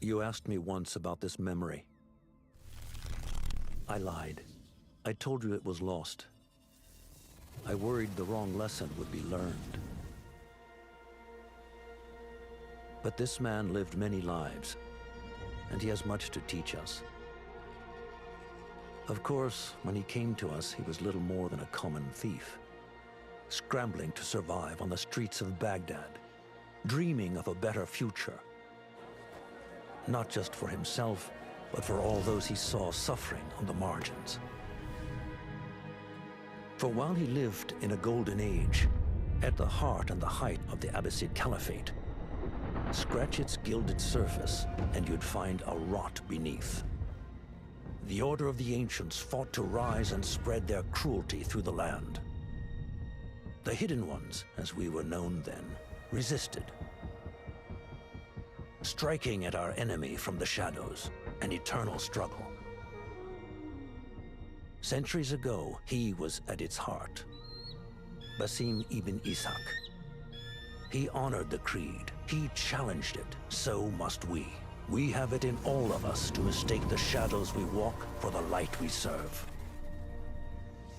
You asked me once about this memory. I lied. I told you it was lost. I worried the wrong lesson would be learned. But this man lived many lives, and he has much to teach us. Of course, when he came to us, he was little more than a common thief, scrambling to survive on the streets of Baghdad, dreaming of a better future. Not just for himself, but for all those he saw suffering on the margins. For while he lived in a golden age, at the heart and the height of the Abbasid Caliphate, scratch its gilded surface and you'd find a rot beneath. The Order of the Ancients fought to rise and spread their cruelty through the land. The Hidden Ones, as we were known then, resisted, striking at our enemy from the shadows, an eternal struggle. Centuries ago, he was at its heart, Basim ibn Ishaq. He honored the creed, he challenged it, so must we. We have it in all of us to mistake the shadows we walk for the light we serve.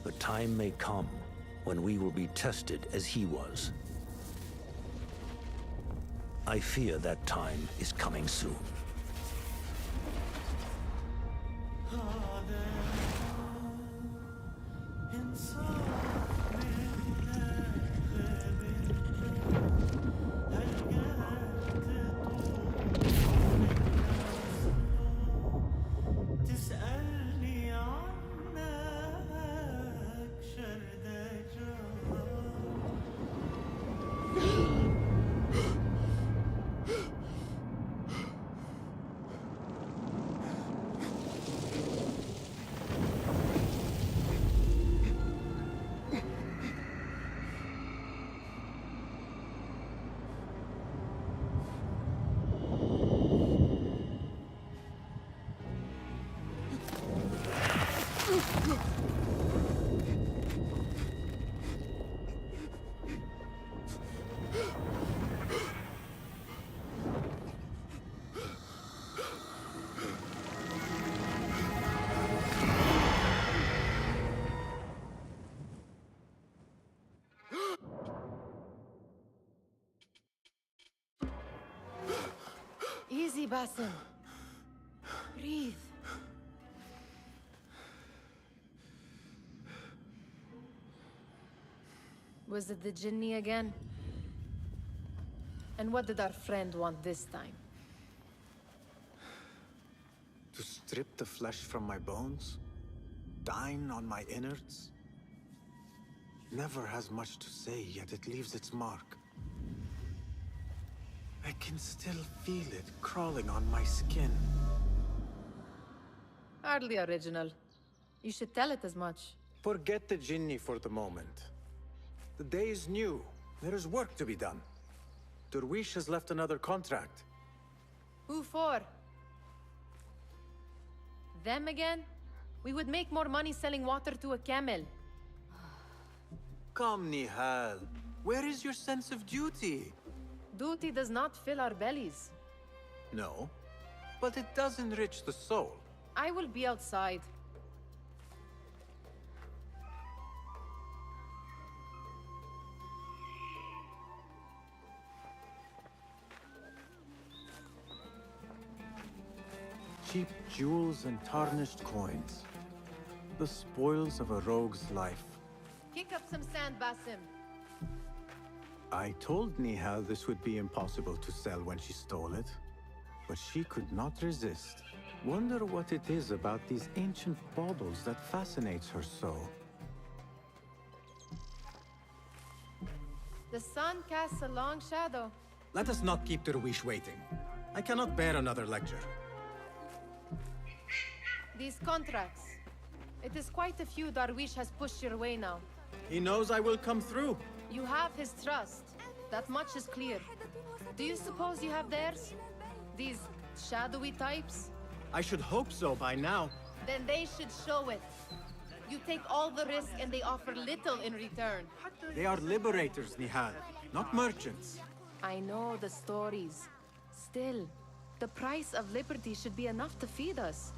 The time may come when we will be tested as he was. I fear that time is coming soon. Easy, Basim. Breathe. Was it the Jinni again? And what did our friend want this time? To strip the flesh from my bones? Dine on my innards? Never has much to say, yet it leaves its mark. I can still feel it crawling on my skin. Hardly original. You should tell it as much. Forget the Jinni for the moment. The day is new. There is work to be done. Derwish has left another contract. Who for? Them again? We would make more money selling water to a camel. Come, Nihal. Where is your sense of duty? Duty does not fill our bellies. No, but it does enrich the soul. I will be outside. Cheap jewels and tarnished coins. The spoils of a rogue's life. Kick up some sand, Basim. I told Nihal this would be impossible to sell when she stole it, but she could not resist. Wonder what it is about these ancient baubles that fascinates her so. The sun casts a long shadow. Let us not keep Derwish waiting. I cannot bear another lecture. These contracts. It is quite a few Darwish has pushed your way now. He knows I will come through. You have his trust. That much is clear. Do you suppose you have theirs? These shadowy types? I should hope so by now. Then they should show it. You take all the risk and they offer little in return. They are liberators, Nihal, not merchants. I know the stories. Still, The price of liberty should be enough to feed us.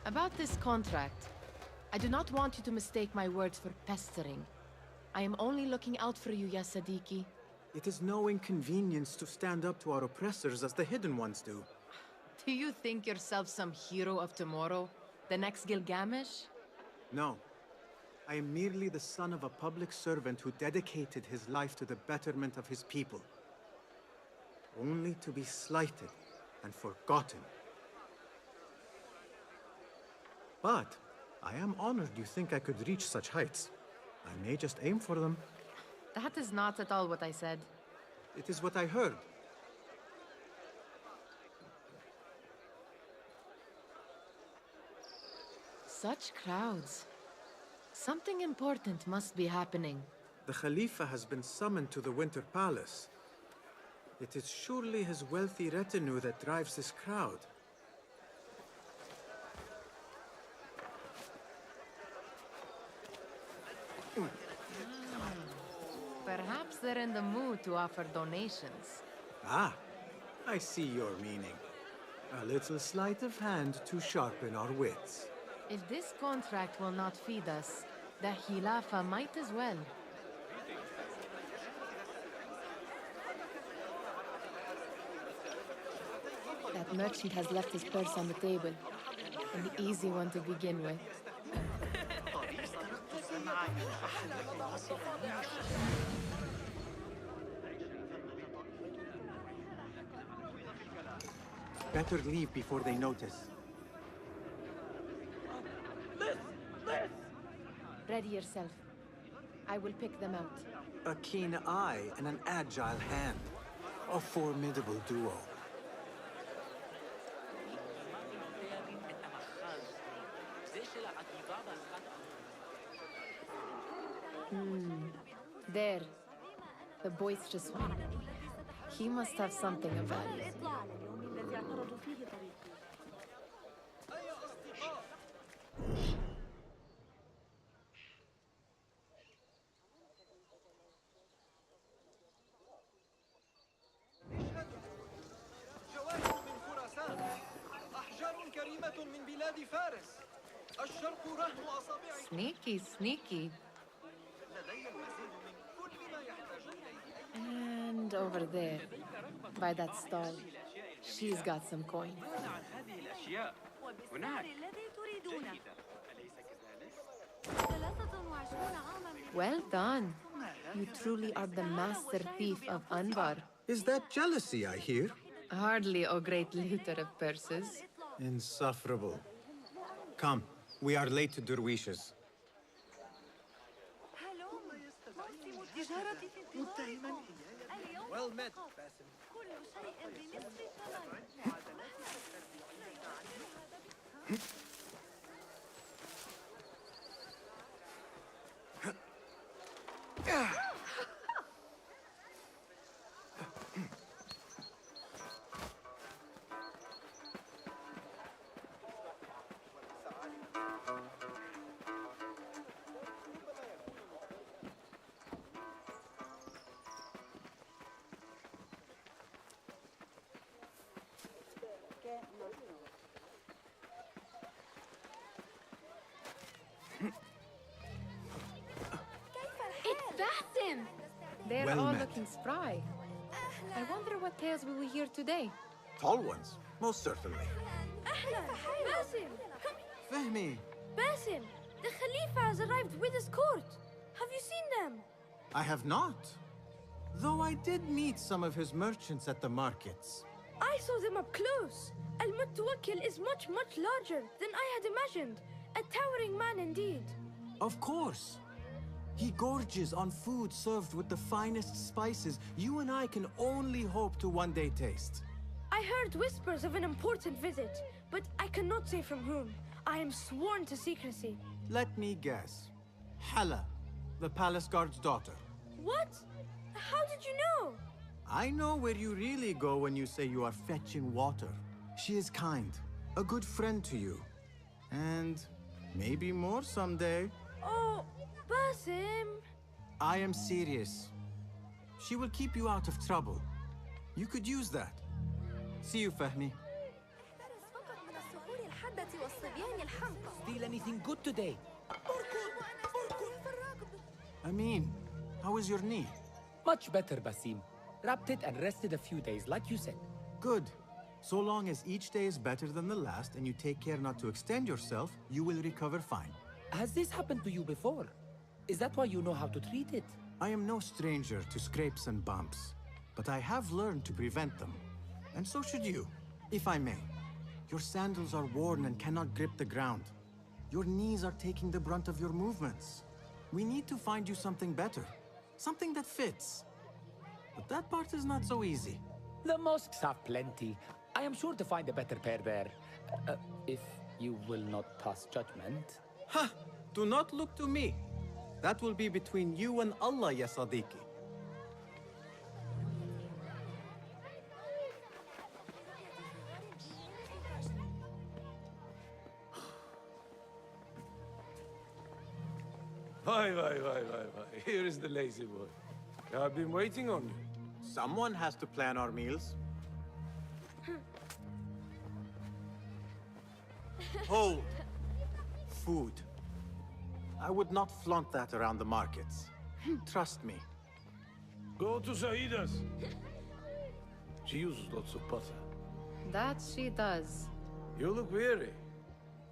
About this contract, I do not want you to mistake my words for pestering. I am only looking out for you, ya Sadiki. It is no inconvenience to stand up to our oppressors as the Hidden Ones do. Do you think yourself some hero of tomorrow? The next Gilgamesh? No. I am merely the son of a public servant who dedicated his life to the betterment of his people. Only to be slighted and forgotten. But I am honored you think I could reach such heights. I may just aim for them. That is not at all what I said. It is what I heard. Such crowds. Something important must be happening. The Khalifa has been summoned to the Winter Palace. It is surely his wealthy retinue that drives this crowd. Perhaps they're in the mood to offer donations. Ah, I see your meaning. A little sleight of hand to sharpen our wits. If this contract will not feed us, the Khilafa might as well. That merchant has left his purse on the table. An easy one to begin with. Better leave before they notice. Ready yourself. I will pick them out. A keen eye and an agile hand. A formidable duo. There. The boisterous one. He must have something of value. Sneaky, sneaky. And over there, by that stall, she's got some coin. Well done. You truly are the master thief of Anbar. Is that jealousy I hear? Hardly, O great looter of purses. Insufferable. Come, we are late to Derwishes. Well met, Basim. It's Basim! They're Well all met. looking spry. I wonder what tales we will hear today. Tall ones, most certainly. Basim! Fehmi, Basim! The Khalifa has arrived with his court. Have you seen them? I have not. Though I did meet some of his merchants at the markets. I saw them up close. Al-Mutawakkil is much, much larger than I had imagined. A towering man indeed. Of course. He gorges on food served with the finest spices you and I can only hope to one day taste. I heard whispers of an important visit, but I cannot say from whom. I am sworn to secrecy. Let me guess. Hala, the palace guard's daughter. What? How did you know? I know where you really go when you say you are fetching water. She is kind, a good friend to you. And maybe more someday. Oh, Basim. I am serious. She will keep you out of trouble. You could use that. See you, Fahmi. Steal anything good today? Amin, how is your knee? Much better, Basim. Wrapped it and rested a few days, like you said. Good. So long as each day is better than the last and you take care not to extend yourself, you will recover fine. Has this happened to you before? Is that why you know how to treat it? I am no stranger to scrapes and bumps, but I have learned to prevent them. And so should you, if I may. Your sandals are worn and cannot grip the ground. Your knees are taking the brunt of your movements. We need to find you something better, something that fits. But that part is not so easy. The mosques have plenty. I am sure to find a better pair there. If you will not pass judgment. Ha! Do not look to me. That will be between you and Allah, ya Sadiqi. Why. Here is the lazy boy. I've been waiting on you. Someone has to plan our meals. Hold. Food. I would not flaunt that around the markets. Trust me. Go to Saida's. She uses lots of butter. That she does. You look weary.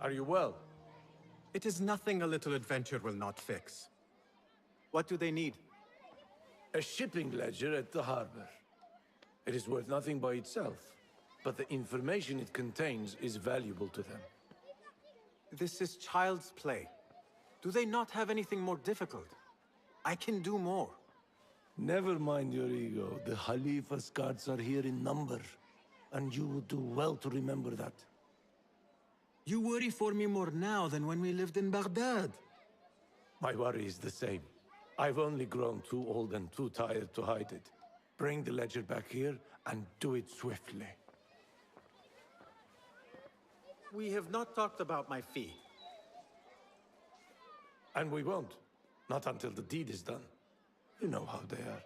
Are you well? It is nothing a little adventure will not fix. What do they need? A shipping ledger at the harbor. It is worth nothing by itself, but the information it contains is valuable to them. This is child's play. Do they not have anything more difficult? I can do more. Never mind your ego. The Khalifa's guards are here in number, and you would do well to remember that. You worry for me more now than when we lived in Baghdad. My worry is the same. I've only grown too old and too tired to hide it. Bring the ledger back here, and do it swiftly. We have not talked about my fee. And we won't. Not until the deed is done. You know how they are.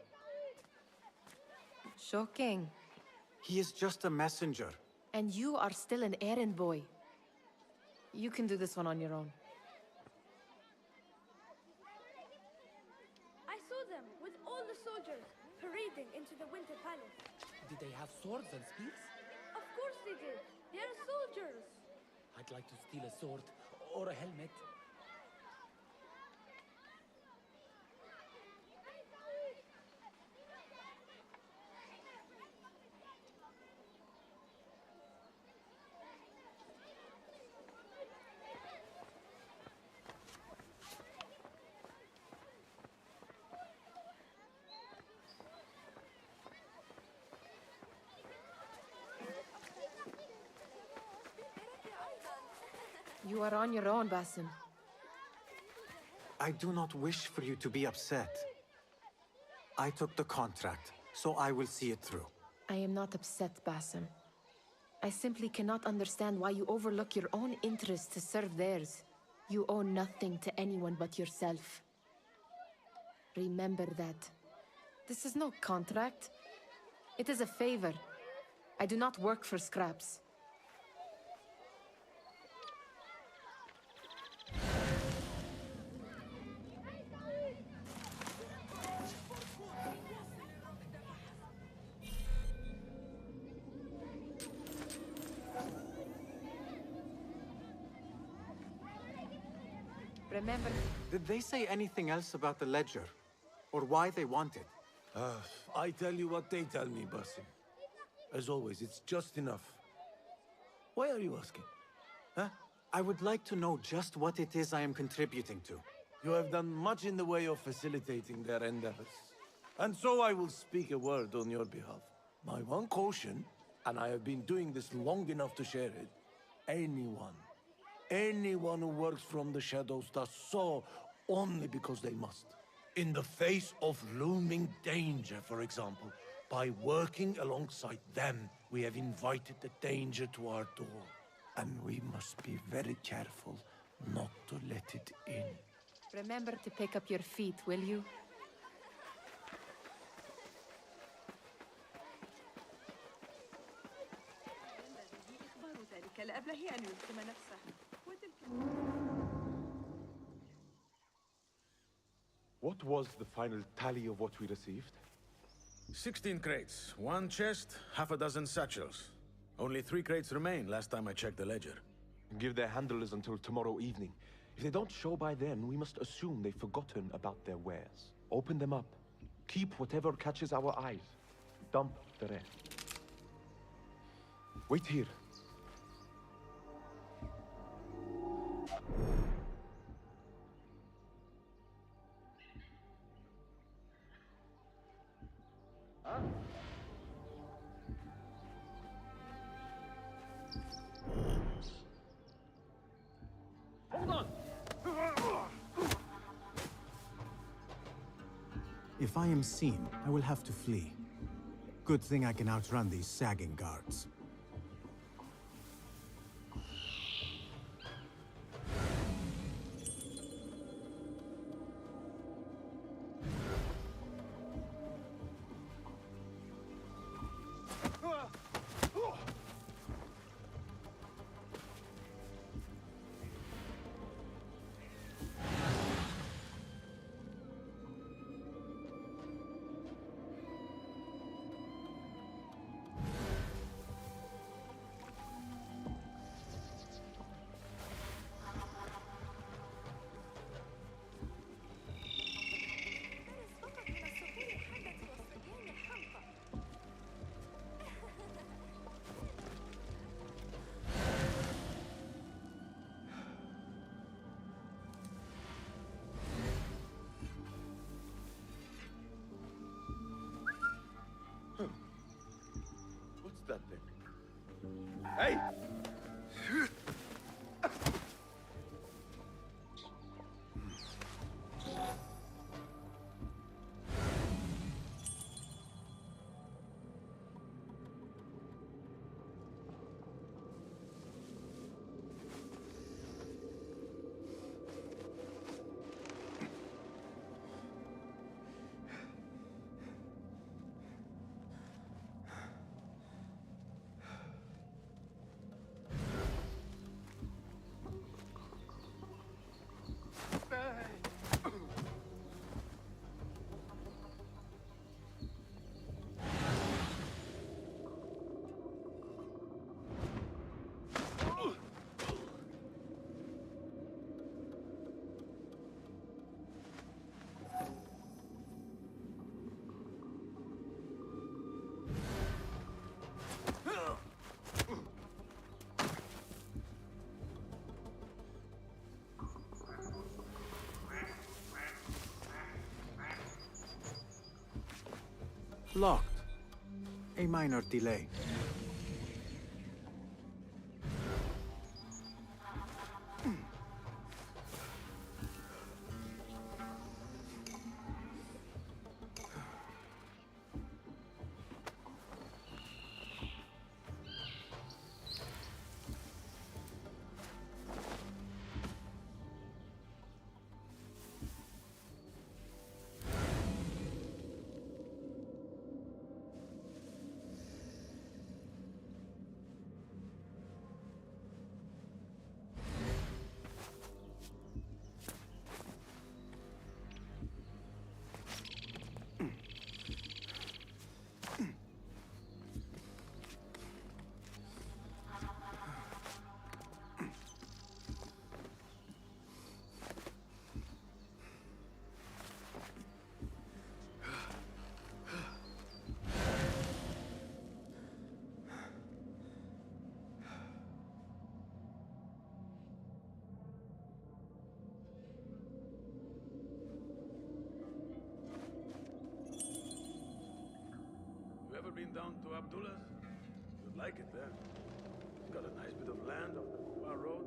Shocking. He is just a messenger. And you are still an errand boy. You can do this one on your own. I saw them with all the soldiers parading into the Winter Palace. Did they have swords and spears? Of course they did. They are soldiers. I'd like to steal a sword or a helmet. You are on your own, Basim. I do not wish for you to be upset. I took the contract, so I will see it through. I am not upset, Basim. I simply cannot understand why you overlook your own interests to serve theirs. You owe nothing to anyone but yourself. Remember that. This is no contract. It is a favor. I do not work for scraps. Remember... Did they say anything else about the ledger? Or why they want it? I tell you what they tell me, Basim. As always, it's just enough. Why are you asking? Huh? I would like to know just what it is I am contributing to. You have done much in the way of facilitating their endeavors. And so I will speak a word on your behalf. My one caution, and I have been doing this long enough to share it, anyone who works from the shadows does so only because they must. In the face of looming danger, for example, by working alongside them, we have invited the danger to our door. And we must be very careful not to let it in. Remember to pick up your feet, will you? What was the final tally of what we received? 16 crates, 1 chest, half a dozen satchels. Only 3 crates remain last time I checked the ledger. Give their handlers until tomorrow evening. If they don't show by then, we must assume they've forgotten about their wares. Open them up. Keep whatever catches our eyes. Dump the rest. Wait here. If I am seen, I will have to flee. Good thing I can outrun these sagging guards. What's that thing? Hey! Locked. A minor delay. been down to Abdullah's? You'd like it there. It's got a nice bit of land off the Kubar Road.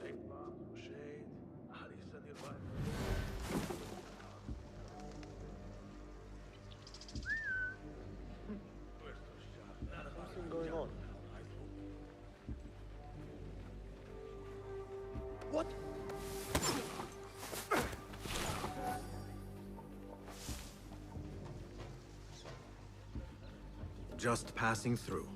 Lake palms for shade. Harissa nearby. Something going on. What? Just passing through.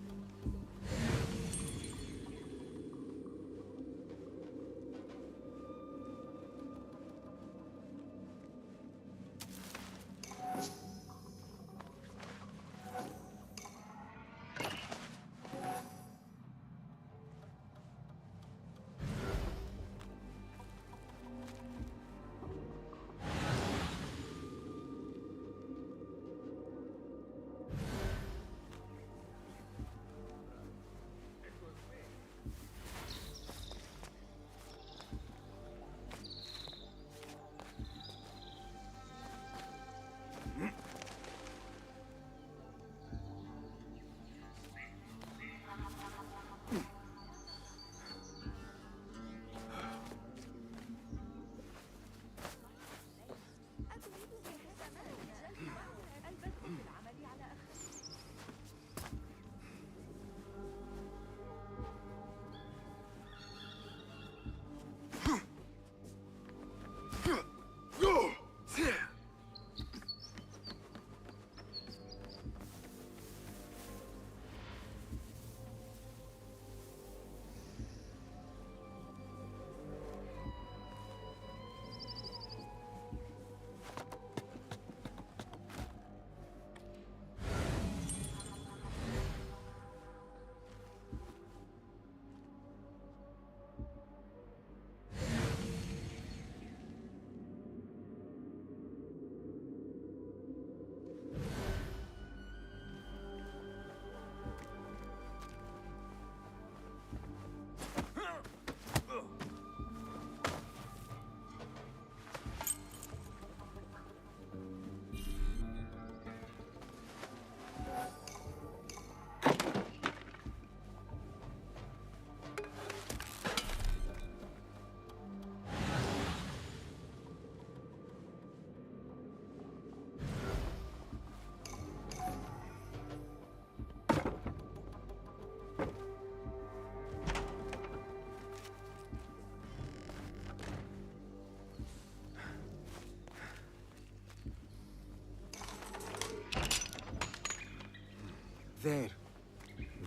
There.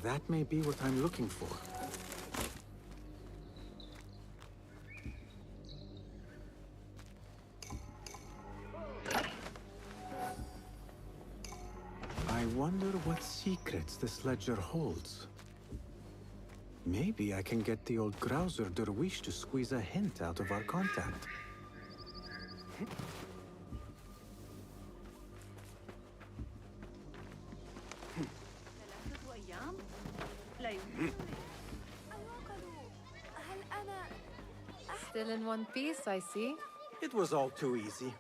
That may be what I'm looking for. I wonder what secrets this ledger holds. Maybe I can get the old grouser Derwish to squeeze a hint out of our contact. Still in one piece, I see. It was all too easy.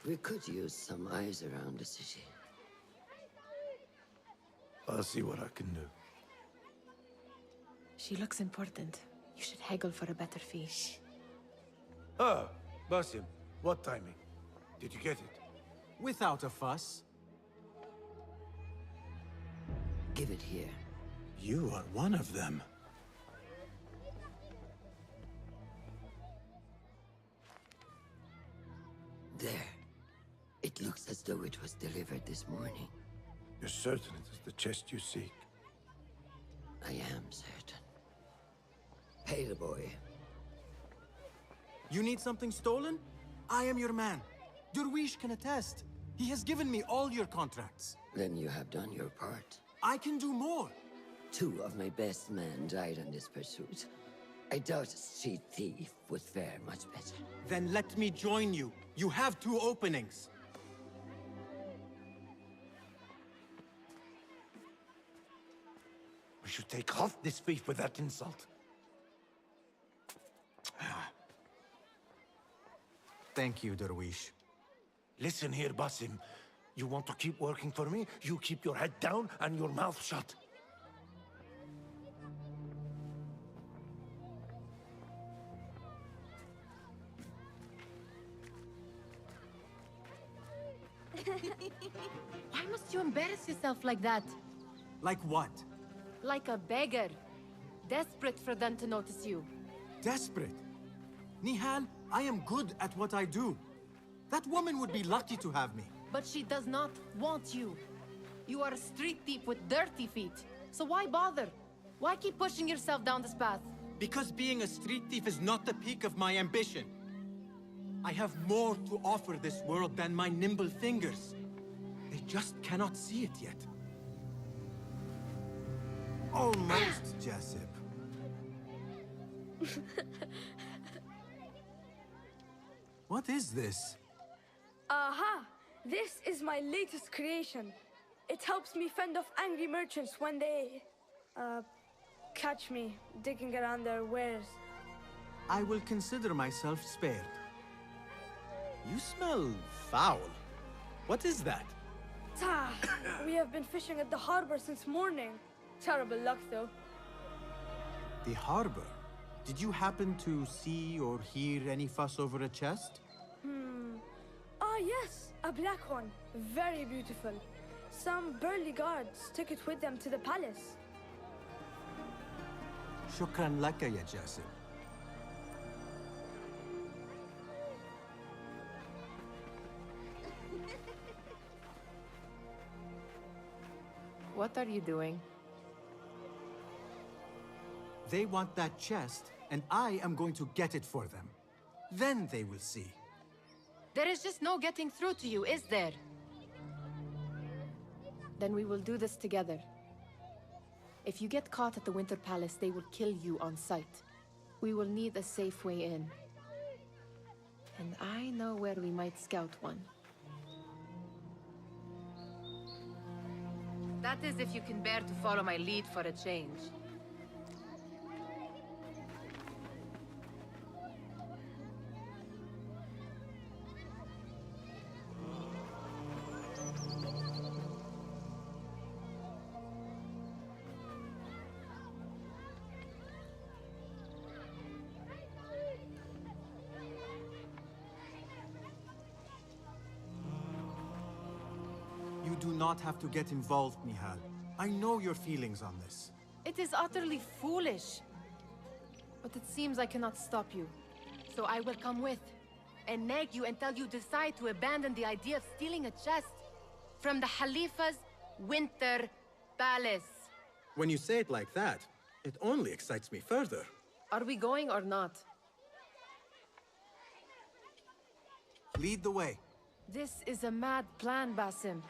We could use some eyes around the city. I'll see what I can do. She looks important. You should haggle for a better fee. Ah, Basim, what timing? Did you get it? Without a fuss. Give it here. You are one of them. There. It looks as though it was delivered this morning. You're certain it is the chest you seek? I am certain. Pay the boy. You need something stolen? I am your man. Derwish can attest. He has given me all your contracts. Then you have done your part. I can do more. 2 of my best men died on this pursuit. I doubt a street thief would fare much better. Then let me join you. You have 2 openings. We should take off this thief with that insult. Thank you, Derwish. Listen here, Basim. You want to keep working for me? You keep your head down and your mouth shut. Why must you embarrass yourself like that? Like what? Like a beggar. Desperate for them to notice you. Desperate? Nihal, I am good at what I do. That woman would be lucky to have me. But she does not want you. You are a street thief with dirty feet. So why bother? Why keep pushing yourself down this path? Because being a street thief is not the peak of my ambition. I have more to offer this world than my nimble fingers. They just cannot see it yet. Almost, Jessup. What is this? Aha! This is my latest creation. It helps me fend off angry merchants when they... catch me digging around their wares. I will consider myself spared. You smell foul. What is that? Tah! We have been fishing at the harbor since morning. Terrible luck, though. The harbor? Did you happen to see or hear any fuss over a chest? Ah, yes, a black one. Very beautiful. Some burly guards took it with them to the palace. Shukran laka ya Jassim. What are you doing? They want that chest, and I am going to get it for them. Then they will see. There is just no getting through to you, is there? Then we will do this together. If you get caught at the Winter Palace, they will kill you on sight. We will need a safe way in. And I know where we might scout one. That is if you can bear to follow my lead for a change. You do not have to get involved, Nihal. I know your feelings on this. It is utterly foolish. But it seems I cannot stop you. So I will come with, and nag you until you decide to abandon the idea of stealing a chest from the Khalifa's Winter Palace. When you say it like that, it only excites me further. Are we going or not? Lead the way. This is a mad plan, Basim.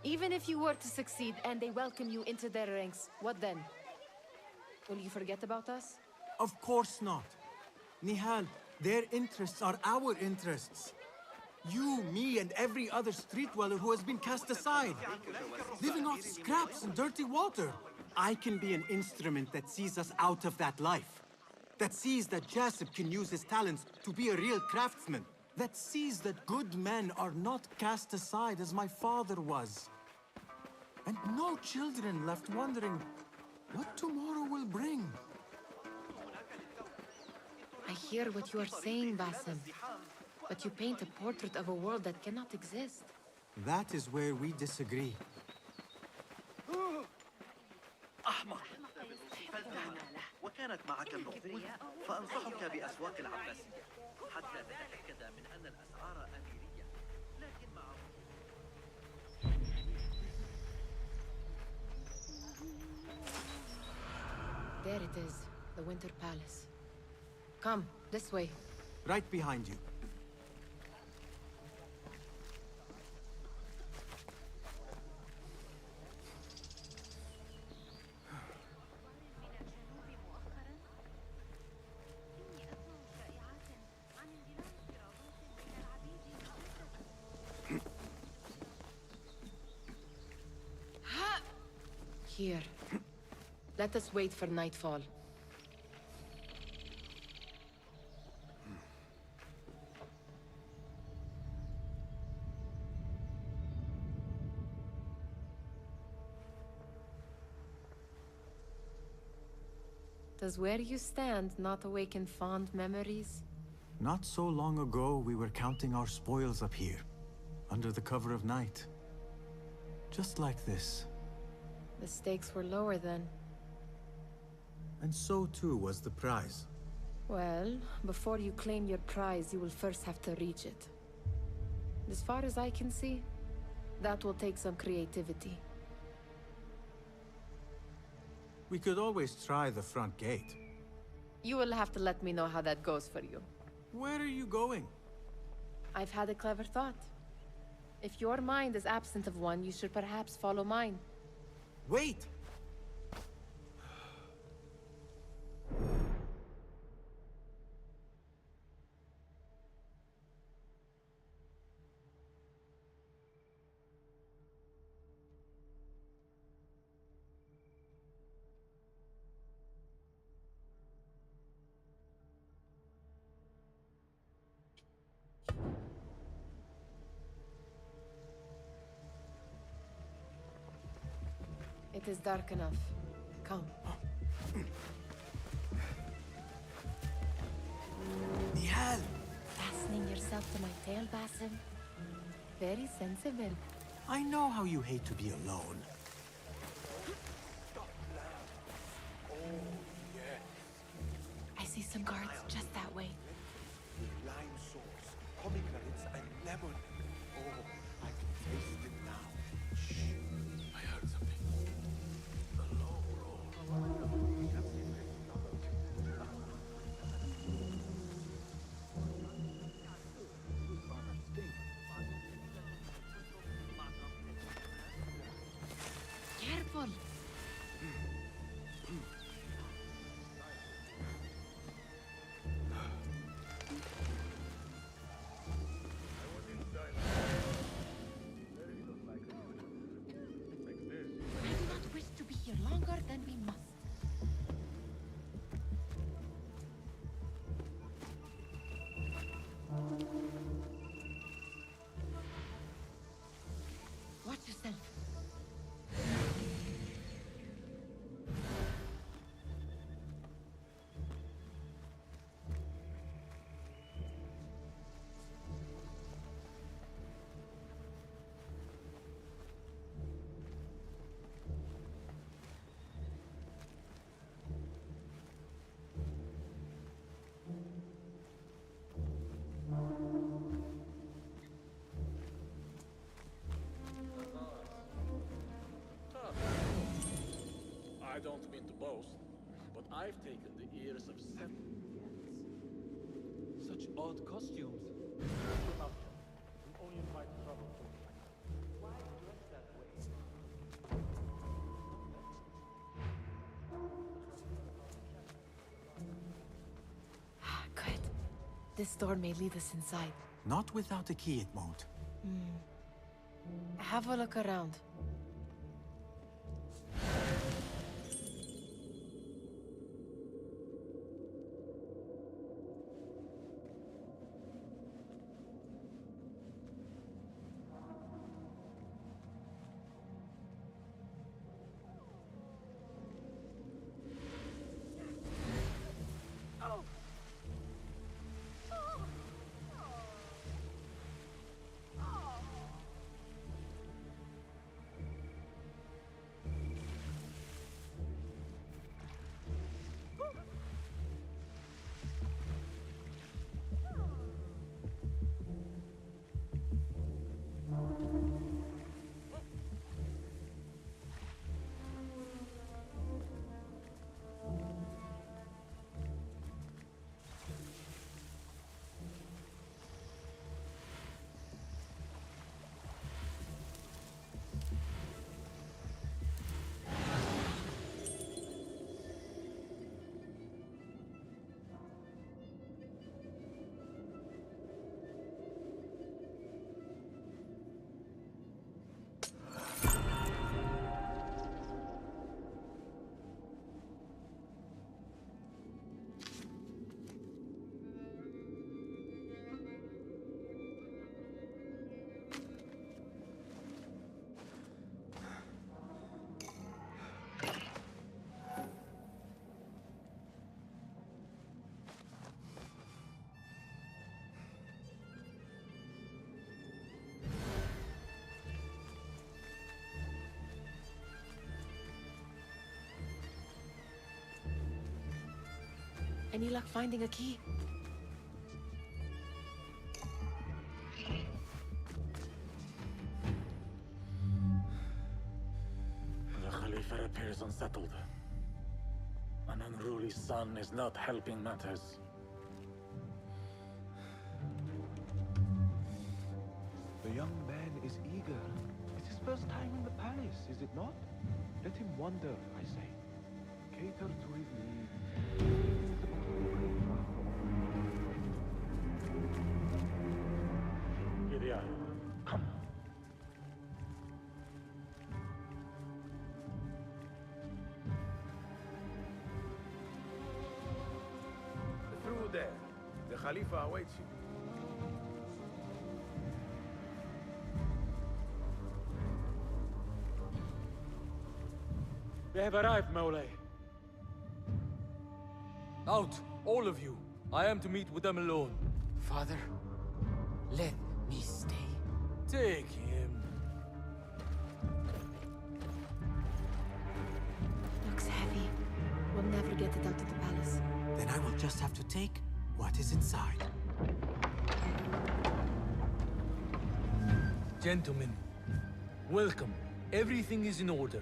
Even if you were to succeed and they welcome you into their ranks, what then? Will you forget about us? Of course not. Nihal, their interests are our interests. You, me, and every other street dweller who has been cast aside. Living off scraps and dirty water. I can be an instrument that sees us out of that life. That sees that Jasip can use his talents to be a real craftsman. That sees that good men are not cast aside as my father was. And no children left wondering what tomorrow will bring. I hear what you are saying, Basim. But you paint a portrait of a world that cannot exist. That is where we disagree. أحمق وكانت معك النقود فأنصحك بأسواق العباسية حتى تتأكد من أن الأسعار أميرية لكن مع There it is, the Winter Palace. Come, this way. Right behind you. Here. Let us wait for nightfall. Does where you stand not awaken fond memories? Not so long ago, we were counting our spoils up here, under the cover of night. Just like this. The stakes were lower then. And so too was the prize. Well, before you claim your prize, you will first have to reach it. As far as I can see, that will take some creativity. We could always try the front gate. You will have to let me know how that goes for you. Where are you going? I've had a clever thought. If your mind is absent of one, you should perhaps follow mine. Wait! It is dark enough. Come. Nihal! Fastening yourself to my tail, Basim? Very sensible. I know how you hate to be alone. I see some guards just that way. Lime sauce, pomegranates, and lemon. Oh, I can taste it now. Shh. I heard something. A low roll. Careful! I do not wish to be here longer than we must. Watch yourself. I don't mean to boast, but I've taken the ears of 7 cats. Such odd costumes. Only invite trouble. Why dress that way? Good. This door may lead us inside. Not without a key, it won't. Have a look around. Any luck finding a key? The Khalifa appears unsettled. An unruly son is not helping matters. The young man is eager. It's his first time in the palace, is it not? Let him wander, I say. Cater to his needs. Here they are. Come. Through there. The Khalifa awaits you. They have arrived, Mawlay. Out, all of you. I am to meet with them alone. Father, let me stay. Take him. Looks heavy. We'll never get it out of the palace. Then I will just have to take what is inside. Gentlemen, welcome. Everything is in order.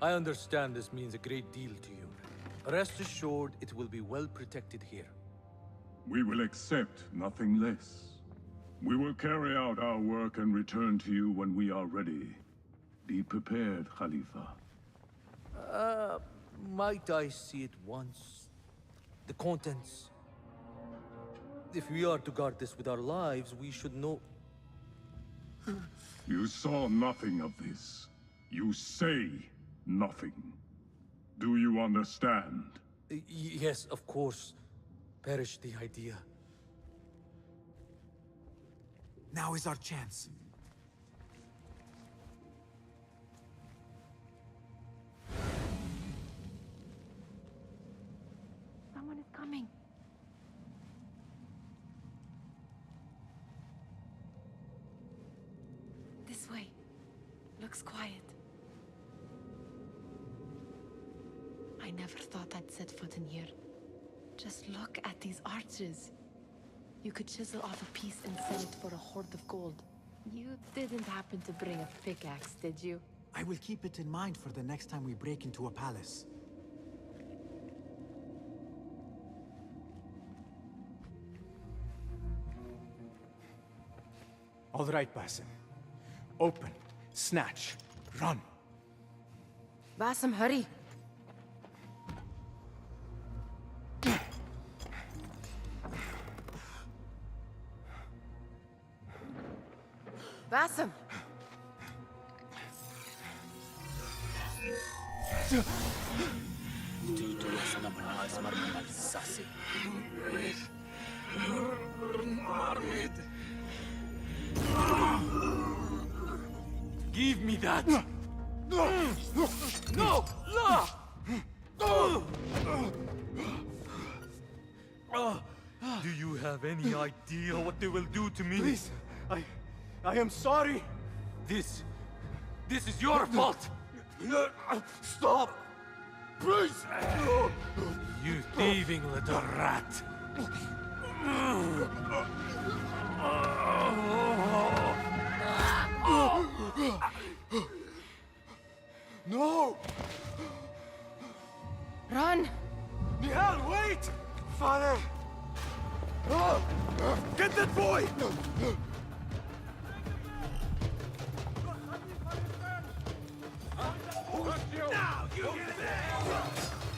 I understand this means a great deal to you. Rest assured, it will be well protected here. We will accept nothing less. We will carry out our work and return to you when we are ready. Be prepared, Khalifa. Might I see it once? The contents. If we are to guard this with our lives, we should know... You saw nothing of this. You say nothing. Do you understand? Yes, of course. Perish the idea. Now is our chance. Someone is coming. This way. Looks quiet. I never thought I'd set foot in here. Just look at these arches. You could chisel off a piece and sell it for a hoard of gold. You didn't happen to bring a pickaxe, did you? I will keep it in mind for the next time we break into a palace. All right, Basim. Open, snatch, run. Basim, hurry. Basim! Give me that! No! No! Do you have any idea what they will do to me? Please, I am sorry. This is your fault! Stop! Please! You thieving little rat! No! Run! Nihal, wait! Father! Get that boy! Now, you get there!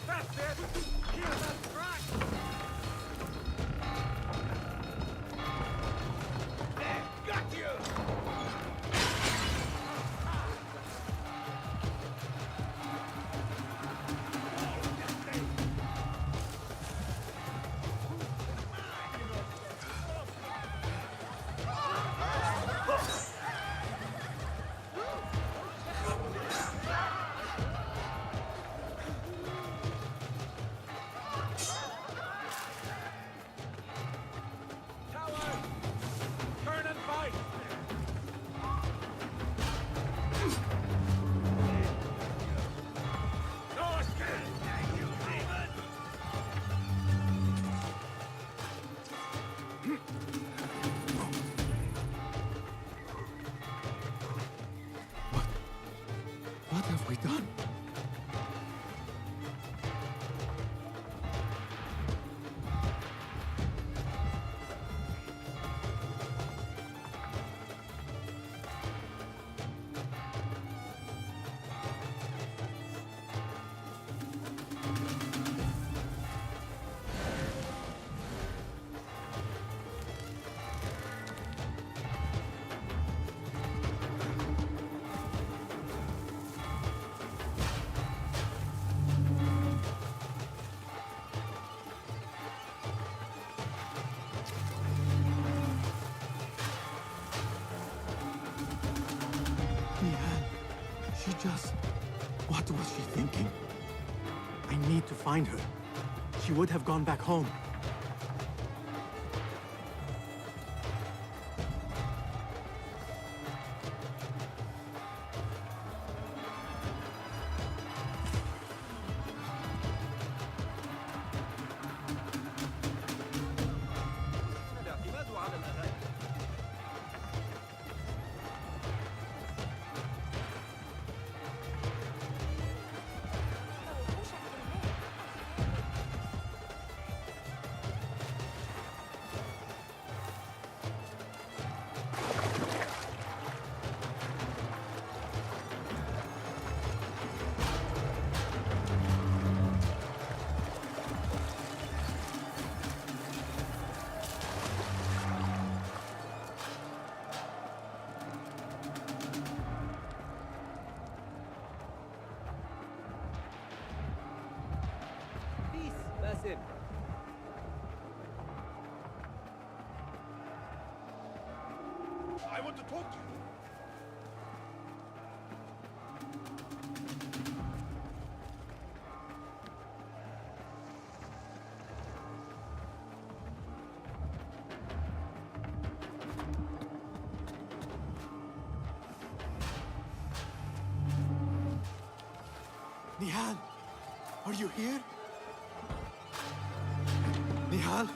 That's it! Here's that track! There, got you! we done? She just... What was she thinking? I need to find her. She would have gone back home. Basim. I want to talk to you. Nihal, are you here? Nihal?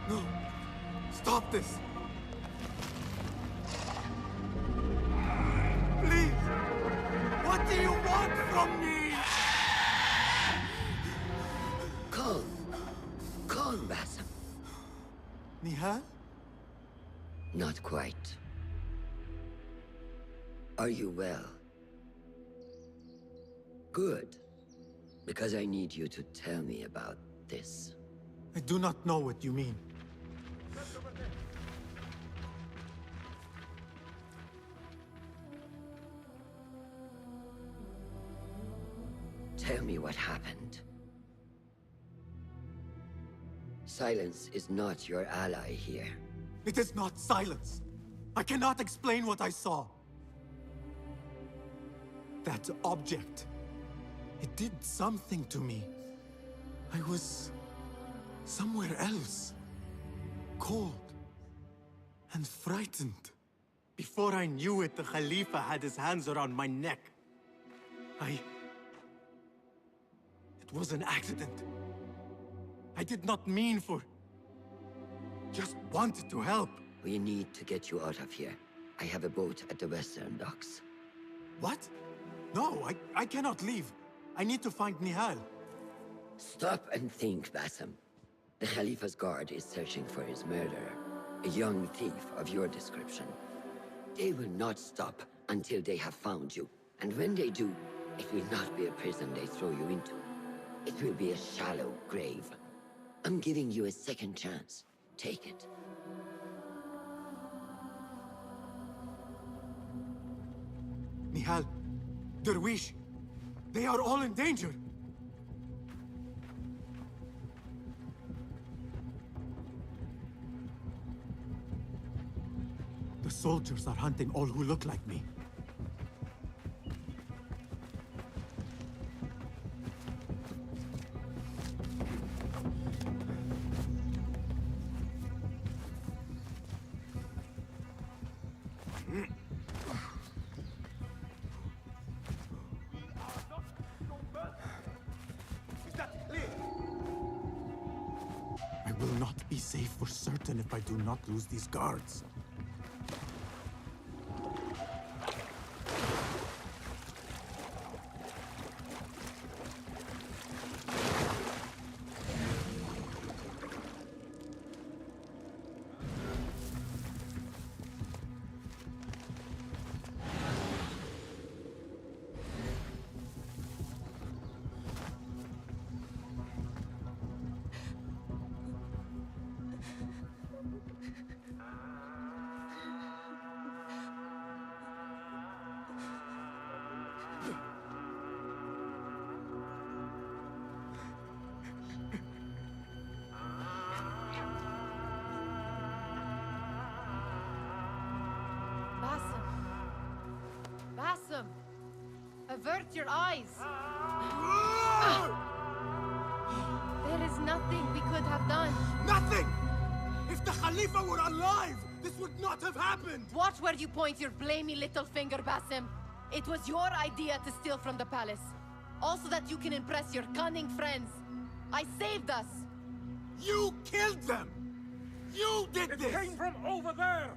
No! Stop this! Please! What do you want from me? Calm. Calm, Basim. Nihal? Not quite. Are you well? Good. Because I need you to tell me about this. I do not know what you mean. Tell me what happened. Silence is not your ally here. It is not silence. I cannot explain what I saw. That object. It did something to me. I was somewhere else. Cold and frightened. Before I knew it, the Khalifa had his hands around my neck. It was an accident. I did not mean for... Just wanted to help. We need to get you out of here. I have a boat at the western docks. What? No, I cannot leave. I need to find Nihal. Stop and think, Basim. The Khalifa's guard is searching for his murderer, a young thief of your description. They will not stop until they have found you. And when they do, it will not be a prison they throw you into. It will be a shallow grave. I'm giving you a second chance. Take it. Nihal, Derwish! They are all in danger! The soldiers are hunting all who look like me. I will not be safe for certain if I do not lose these guards. Basim! Basim! Avert your eyes! There is nothing we could have done. Nothing! If the Khalifa were alive, this would not have happened! Watch where you point your blamey little finger, Basim. It was your idea to steal from the palace. Also that you can impress your cunning friends. I saved us! You killed them! You did this! It came from over there!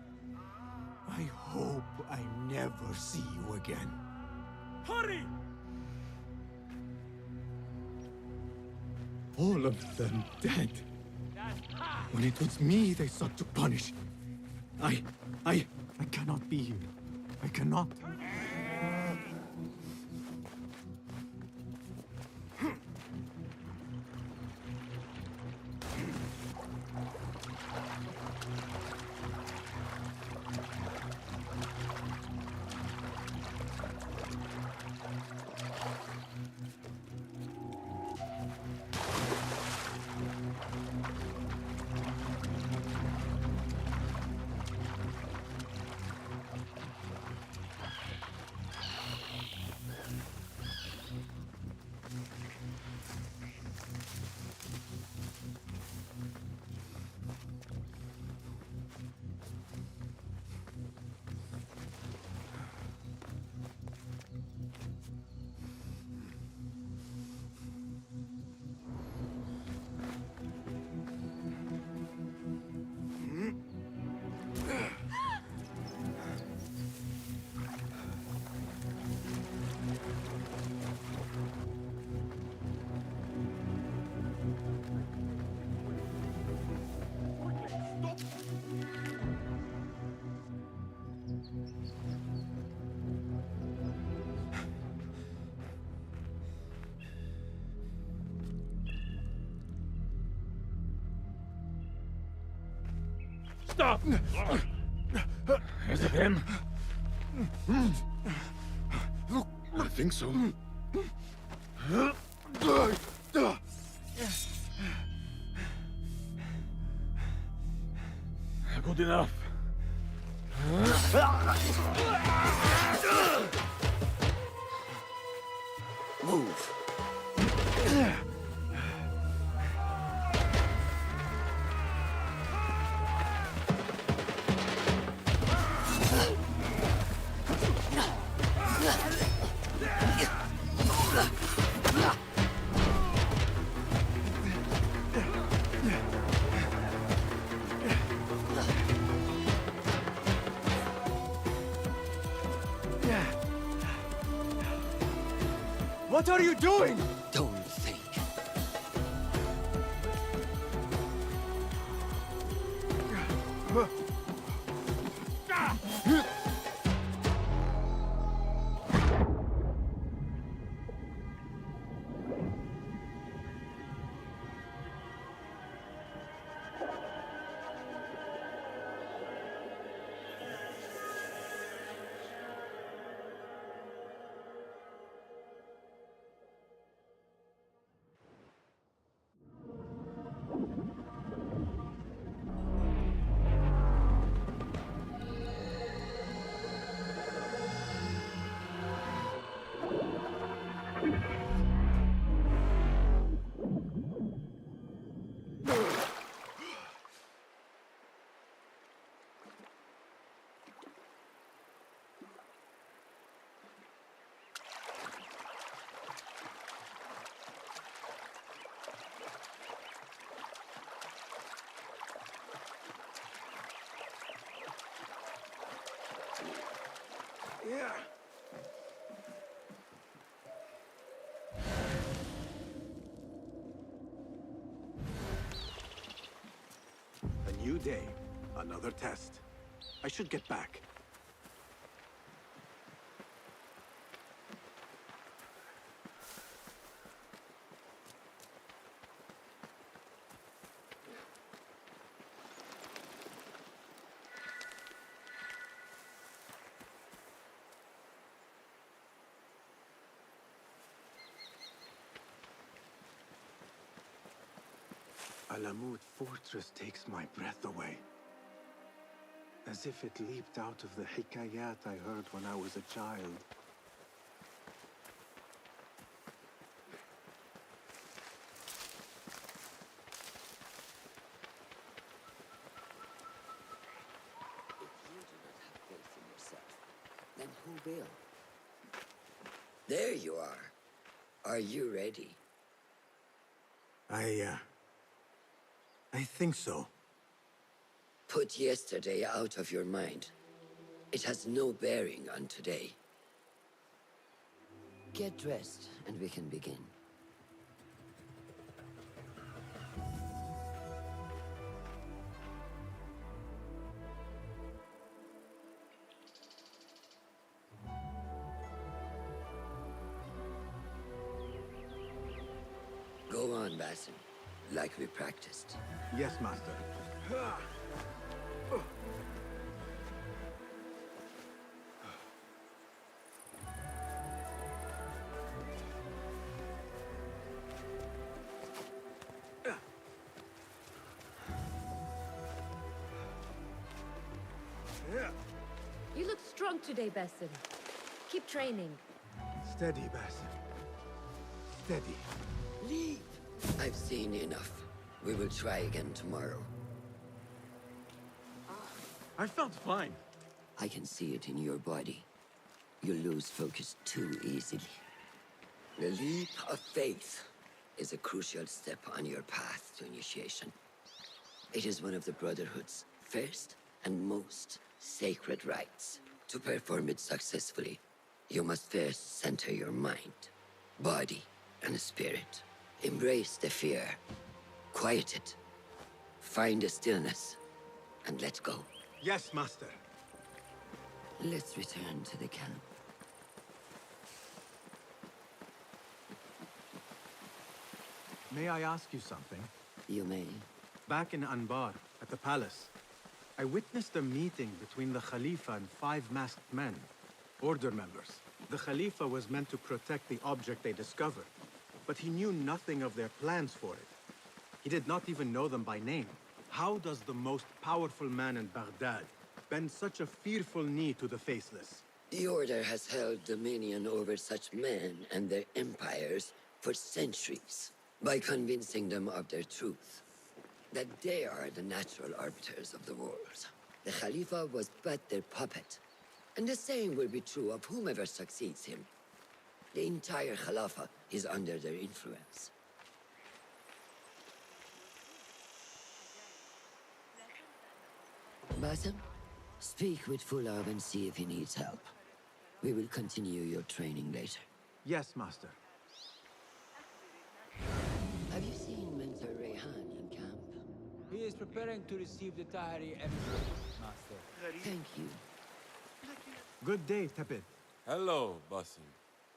I hope I never see you again. Hurry! All of them dead. When it was me they sought to punish. I cannot be here. I cannot. Stop! Is it him? I think so. Good enough. Move. What are you doing? Don't think. Yeah. A new day, another test. I should get back. Alamut Fortress takes my breath away. As if it leaped out of the hikayat I heard when I was a child. If you do not have faith in yourself, then who will? There you are. Are you ready? I think so. Put yesterday out of your mind. It has no bearing on today. Get dressed, and we can begin. Go on, Basim, like we practiced. Yes, Master. You look strong today, Basim. Keep training. Steady, Basim. Steady. Leave! I've seen enough. We will try again tomorrow. I felt fine. I can see it in your body. You lose focus too easily. The leap of faith is a crucial step on your path to initiation. It is one of the Brotherhood's first and most sacred rites. To perform it successfully, you must first center your mind, body, and spirit. Embrace the fear. Quiet it. Find a stillness, and let go. Yes, Master. Let's return to the camp. May I ask you something? You may. Back in Anbar, at the palace, I witnessed a meeting between the Khalifa and 5 masked men, Order members. The Khalifa was meant to protect the object they discovered, but he knew nothing of their plans for it. He did not even know them by name. How does the most powerful man in Baghdad bend such a fearful knee to the faceless? The Order has held dominion over such men and their empires for centuries by convincing them of their truth, that they are the natural arbiters of the world. The Khalifa was but their puppet, and the same will be true of whomever succeeds him. The entire Khalifa is under their influence. Basim, speak with Fulab and see if he needs help. We will continue your training later. Yes, Master. Have you seen Mentor Rayhan in camp? He is preparing to receive the Tahiri Emperor, Master. Thank you. Good day, Tepid. Hello, Basim.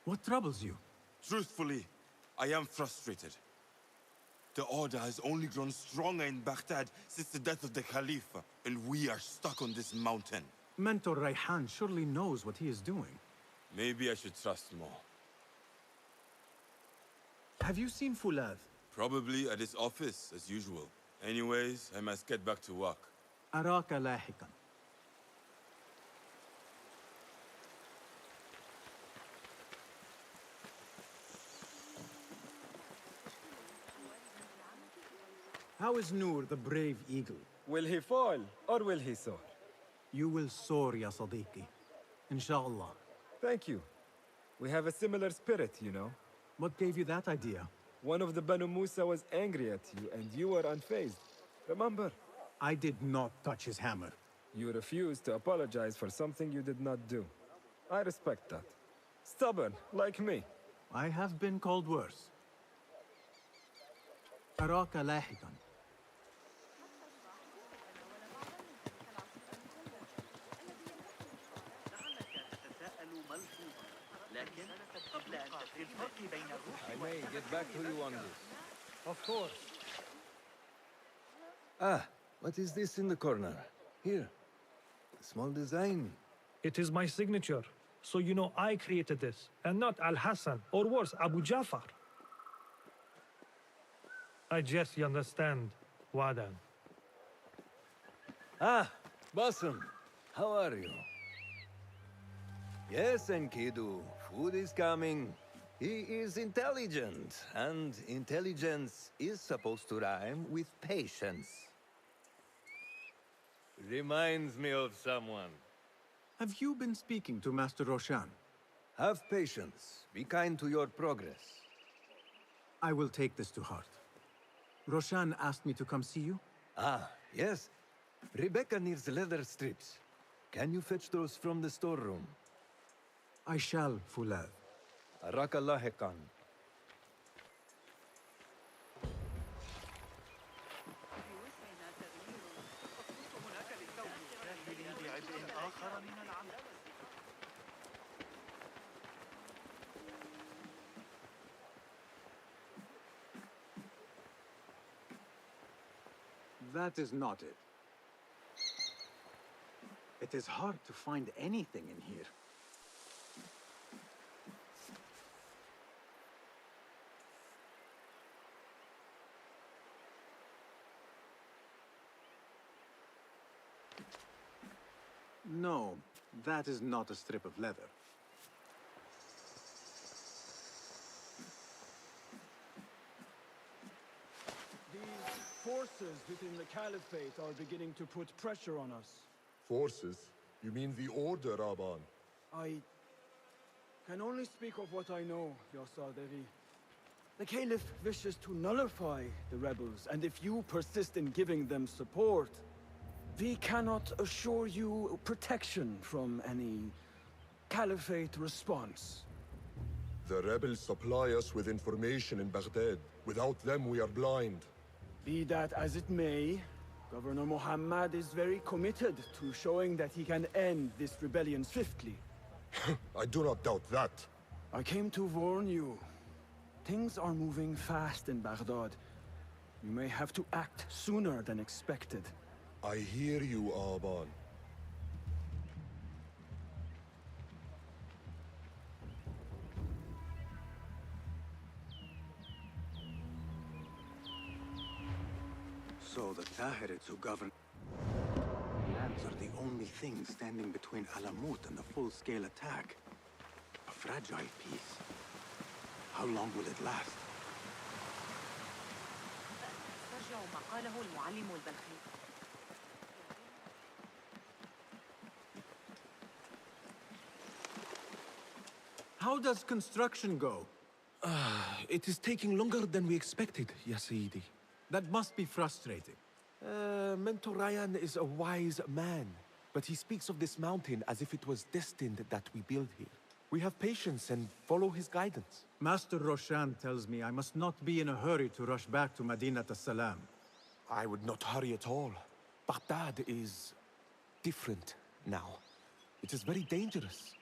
What troubles you? Truthfully, I am frustrated. The Order has only grown stronger in Baghdad since the death of the Khalifa, and we are stuck on this mountain. Mentor Rayhan surely knows what he is doing. Maybe I should trust more. Have you seen Fulad? Probably at his office, as usual. Anyways, I must get back to work. أراك لاحقا. How is Noor, the brave eagle? Will he fall, or will he soar? You will soar, ya Sadiqi. Inshallah. Thank you. We have a similar spirit, you know. What gave you that idea? One of the Banu Musa was angry at you, and you were unfazed. Remember? I did not touch his hammer. You refused to apologize for something you did not do. I respect that. Stubborn, like me. I have been called worse. أراك لاحقا. I may get back to you on this. Of course. Ah, what is this in the corner? Here. A small design. It is my signature. So you know I created this, and not Al-Hassan, or worse, Abu Jafar. I just understand, Wadan. Ah, Basim. How are you? Yes, Enkidu. Food is coming. He is intelligent, and intelligence is supposed to rhyme with patience. Reminds me of someone. Have you been speaking to Master Roshan? Have patience. Be kind to your progress. I will take this to heart. Roshan asked me to come see you? Ah, yes. Rebecca needs leather strips. Can you fetch those from the storeroom? I shall, Fulad. Arakalahekan. That is not it. It is hard to find anything in here. No, that is not a strip of leather. Forces within the Caliphate are beginning to put pressure on us. Forces? You mean the Order, Aban? I can only speak of what I know, Yasar Devi. The Caliph wishes to nullify the rebels, and if you persist in giving them support, we cannot assure you protection from any Caliphate response. The rebels supply us with information in Baghdad. Without them, we are blind. Be that as it may, Governor Muhammad is very committed to showing that he can end this rebellion swiftly. I do not doubt that. I came to warn you. Things are moving fast in Baghdad. You may have to act sooner than expected. I hear you, Aban. So the Tahirids who govern lands are the only thing standing between Alamut and a full-scale attack. A fragile peace. How long will it last? How does construction go? It is taking longer than we expected, Ya Sayyidi. That must be frustrating. Mentor Ryan is a wise man, but he speaks of this mountain as if it was destined that we build here. We have patience and follow his guidance. Master Roshan tells me I must not be in a hurry to rush back to Madinat as-Salam. I would not hurry at all. Baghdad is different now. It is very dangerous.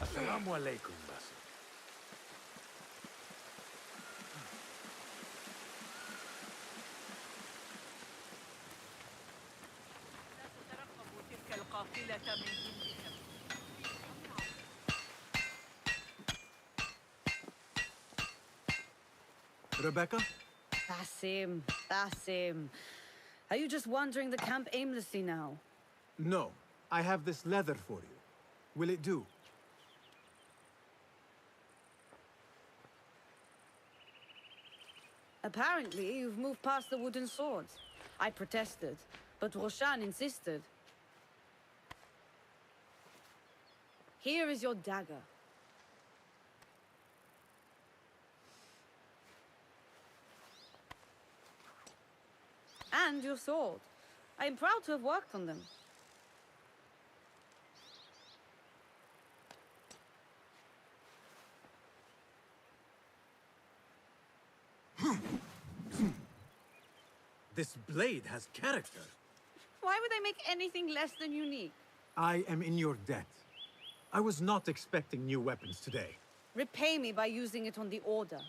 Assalamu alaikum, Basim. Rebecca? Basim, Basim. Are you just wandering the camp aimlessly now? No. I have this leather for you. Will it do? Apparently, you've moved past the wooden swords. I protested, but Roshan insisted. Here is your dagger. And your sword. I am proud to have worked on them. This blade has character. Why would I make anything less than unique? I am in your debt. I was not expecting new weapons today. Repay me by using it on the Order.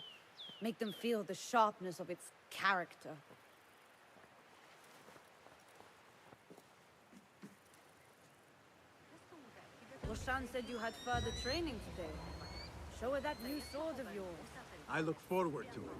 Make them feel the sharpness of its character. Roshan said you had further training today. Show her that new sword of yours. I look forward to it.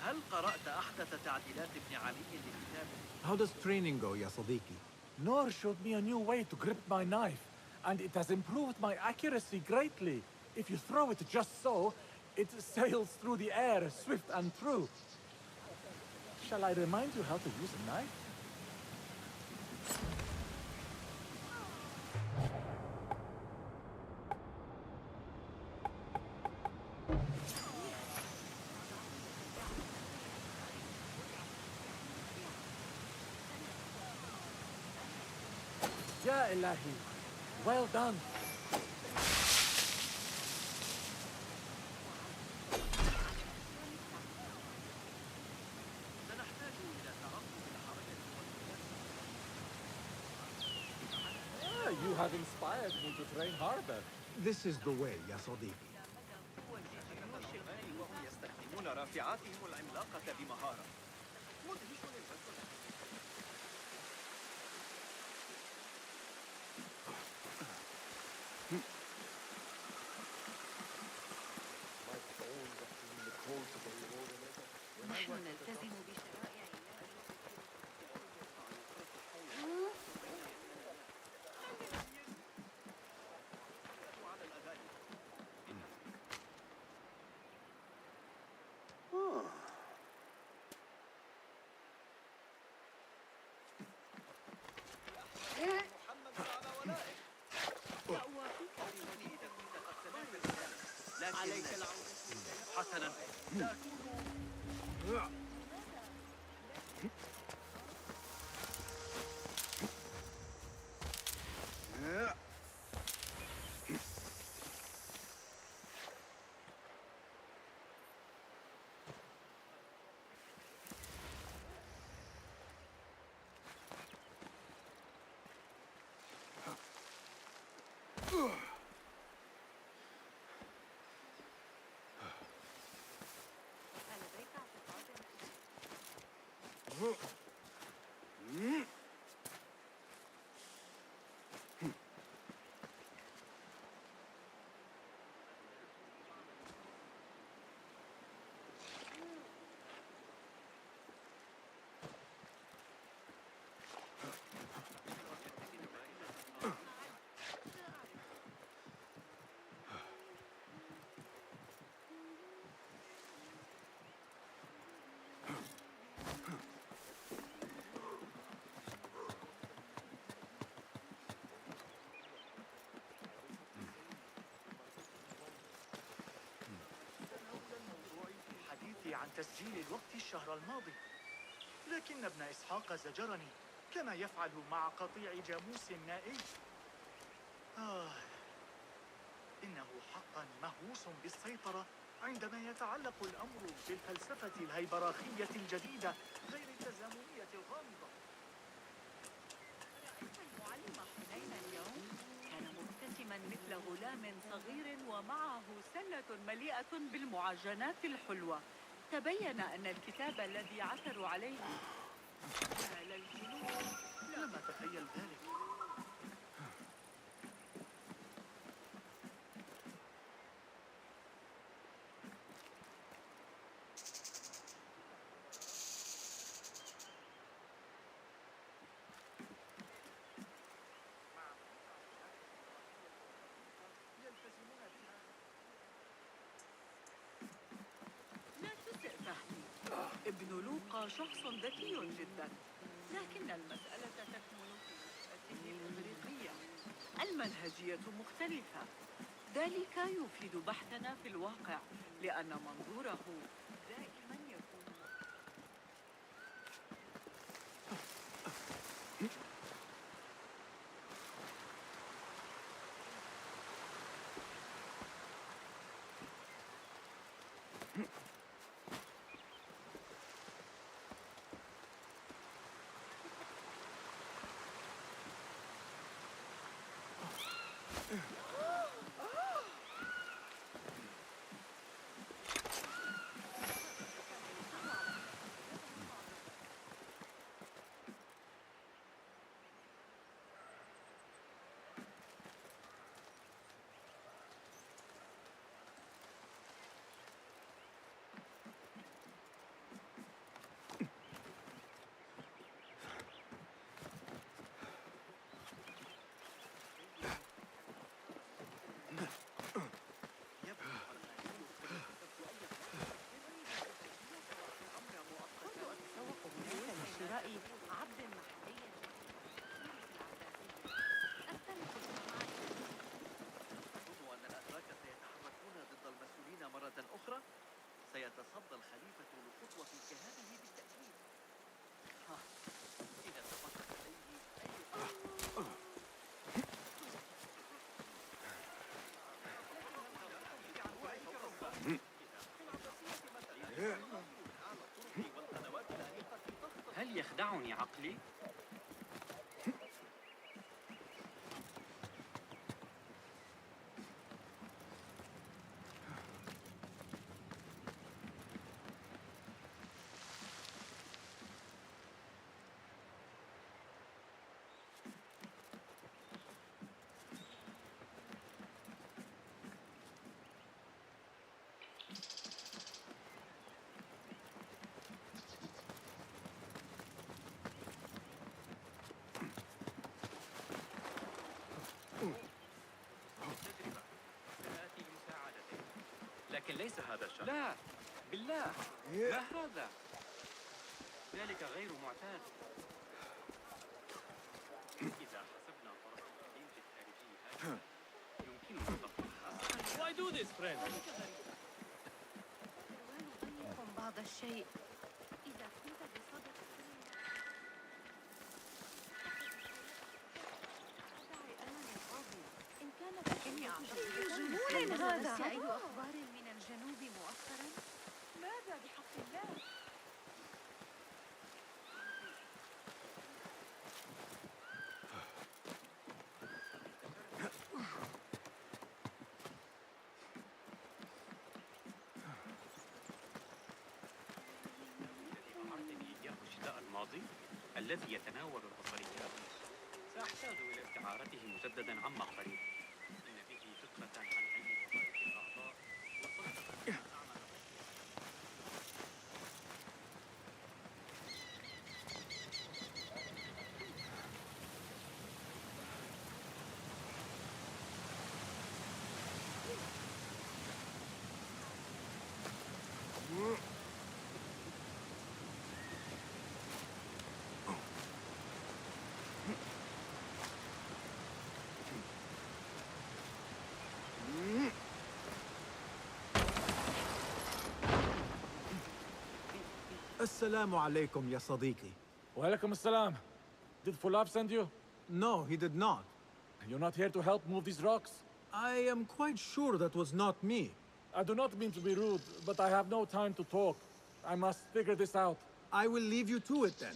هل قرأت أحدث تعديلات ابن علي لكتابه؟ How does training go, ya Sadiqi? Noor showed me a new way to grip my knife, and it has improved my accuracy greatly. If you throw it just so, it sails through the air, swift and true. Shall I remind you how to use a knife? Ya Ilahi, well done. You have inspired me to train harder. This is the way, ya Sadiqi. يستخدمون رافعاتهم العملاقة بمهارة. مدهش للبصر. نحن نلتزم بشرائع عليك العودة. حسنا. عن تسجيل الوقت الشهر الماضي، لكن ابن إسحاق زجرني كما يفعل مع قطيع جاموس نائي. إنه حقا مهووس بالسيطرة عندما يتعلق الأمر بالفلسفة الهيبراخية الجديدة غير التزامنية الغامضة. المعلم حنين اليوم كان مبتسما مثل غلام صغير ومعه سلة مليئة بالمعجنات الحلوة. تبين أن الكتاب الذي عثروا عليه كان للجنود. لم أتخيل ذلك. ابن لوقا شخص ذكي جدا، لكن المسألة تكمن في نشأته الإفريقية. المنهجية مختلفة. ذلك يفيد بحثنا في الواقع، لأن منظوره دائما يكون سيتصدى الخليفة لخطوة كهذه بالتأكيد. إذا تفقد هل يخدعني عقلي؟ لكن ليس هذا الشخص. لا بالله، ما هذا؟ ذلك غير معتاد. إذا حسبنا فرص التعليم في الخارجية هكذا يمكننا ضبطها. Why do this, friend? ضيق بعض الشيء. إذا كنت بصدد إن كان إني أعتقد جنون هذا. أي أخبار من الجنوب مؤخرا؟ ماذا بحق الله؟ أعطني إياه الشتاء الماضي الذي يتناول البصريات. سأحتاج إلى استعارته مجددا عما قريب. إن به فكرة عن أي وظائف الأعضاء وصدق أن أعمل. Assalamu alaikum, ya Sadiqi. Walaikum assalam. Did Fulaf send you? No, he did not. You're not here to help move these rocks? I am quite sure that was not me. I do not mean to be rude, but I have no time to talk. I must figure this out. I will leave you to it then.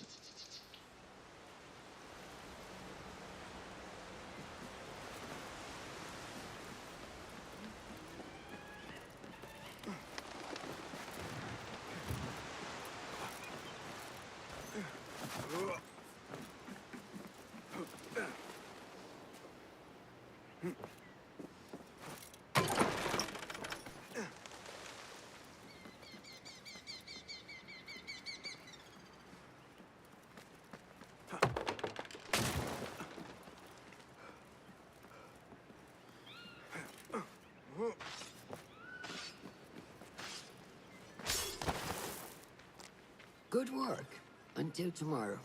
Good work. Until tomorrow.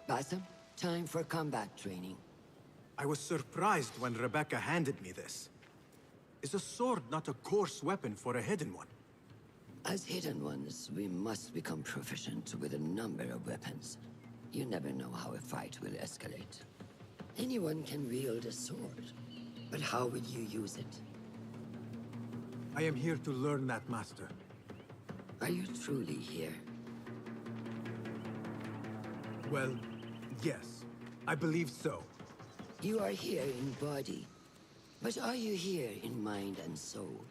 Bassam, time for combat training. I was surprised when Rebecca handed me this. Is a sword not a coarse weapon for a hidden one? As hidden ones, we must become proficient with a number of weapons. You never know how a fight will escalate. Anyone can wield a sword, but how will you use it? I am here to learn that, Master. Are you truly here? Well, yes. I believe so. You are here in body, but are you here in mind and soul?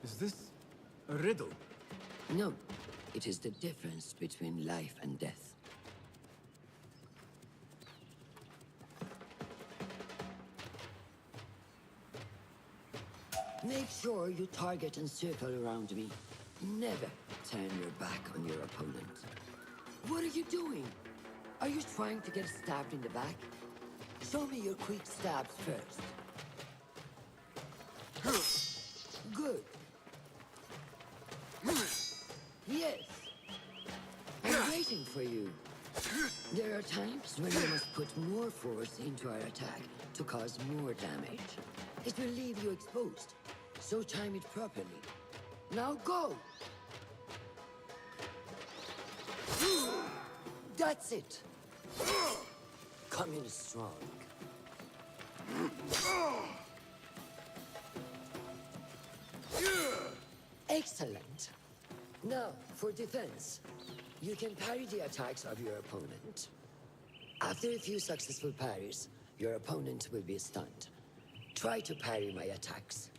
Is this a riddle? No. It is the difference between life and death. Make sure you target and circle around me. Never turn your back on your opponent. What are you doing? Are you trying to get stabbed in the back? Show me your quick stabs first. Good. Yes. I'm waiting for you. There are times when you must put more force into our attack to cause more damage. It will leave you exposed, so time it properly. Now go! That's it! Come in strong. Excellent. Now, for defense. You can parry the attacks of your opponent. After a few successful parries, your opponent will be stunned. Try to parry my attacks.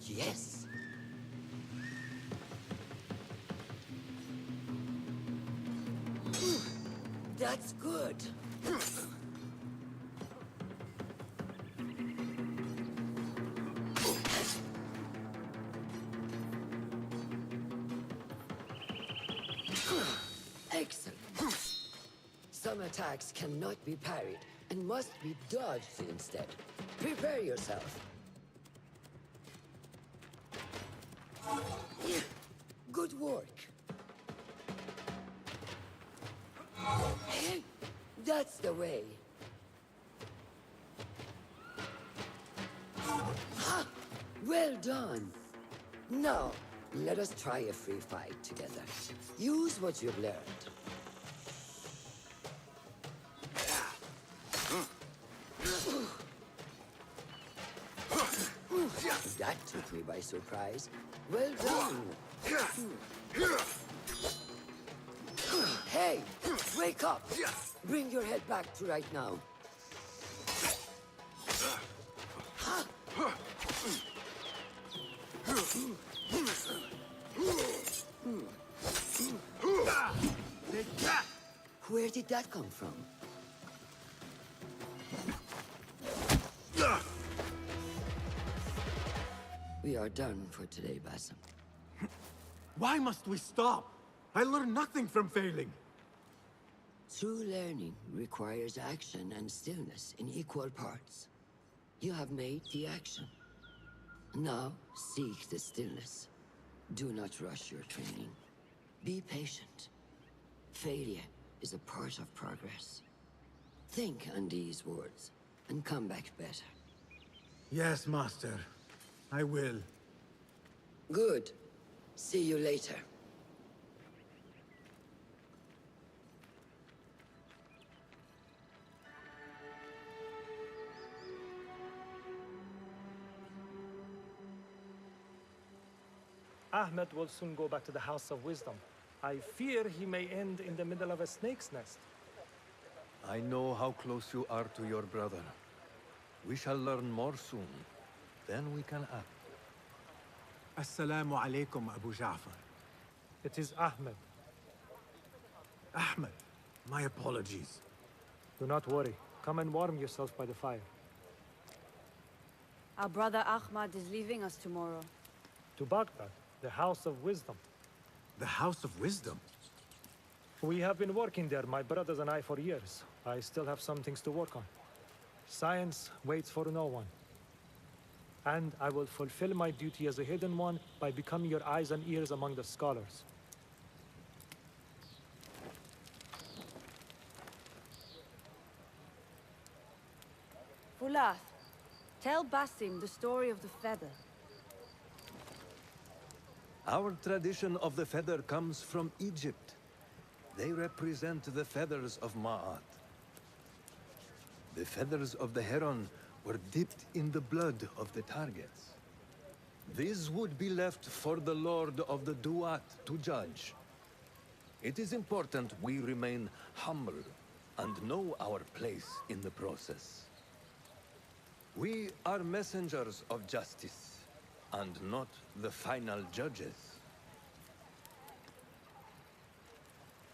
Yes. That's good. Excellent. Some attacks cannot be parried and must be dodged instead. Prepare yourself. Good work. That's the way. Well done. Now, let us try a free fight together. Use what you've learned. That took me by surprise. Well done. Hey, wake up. Bring your head back to right now. Where did that come from? We are done for today, Basim. Why must we stop? I learned nothing from failing. True learning requires action and stillness in equal parts. You have made the action. Now, seek the stillness. Do not rush your training. Be patient. Failure is a part of progress. Think on these words, and come back better. Yes, Master. I will. Good. See you later. Ahmed will soon go back to the House of Wisdom. I fear he may end in the middle of a snake's nest. I know how close you are to your brother. We shall learn more soon. Then we can act. Assalamu alaikum, Abu Ja'far. It is Ahmed. Ahmed, my apologies. Do not worry. Come and warm yourself by the fire. Our brother Ahmad is leaving us tomorrow. To Baghdad, the House of Wisdom. The House of Wisdom? We have been working there, my brothers and I, for years. I still have some things to work on. Science waits for no one. And I will fulfill my duty as a hidden one by becoming your eyes and ears among the scholars. Fulath, tell Basim the story of the feather. Our tradition of the feather comes from Egypt. They represent the feathers of Ma'at. The feathers of the heron were dipped in the blood of the targets. These would be left for the Lord of the Duat to judge. It is important we remain humble and know our place in the process. We are messengers of justice, and not the final judges.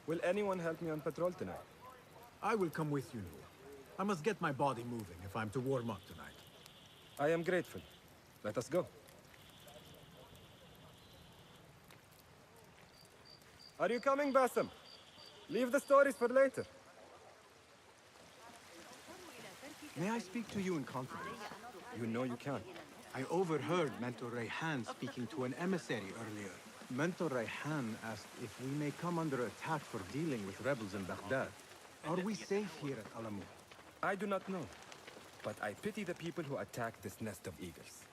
Will anyone help me on patrol tonight? I will come with you, Noor. I must get my body moving if I'm to warm up tonight. I am grateful. Let us go. Are you coming, Basim? Leave the stories for later. May I speak to you in confidence? You know you can. I overheard Mentor Rayhan speaking to an emissary earlier. Mentor Rayhan asked if we may come under attack for dealing with rebels in Baghdad. Are we safe here at Alamut? I do not know, but I pity the people who attack this nest of eagles.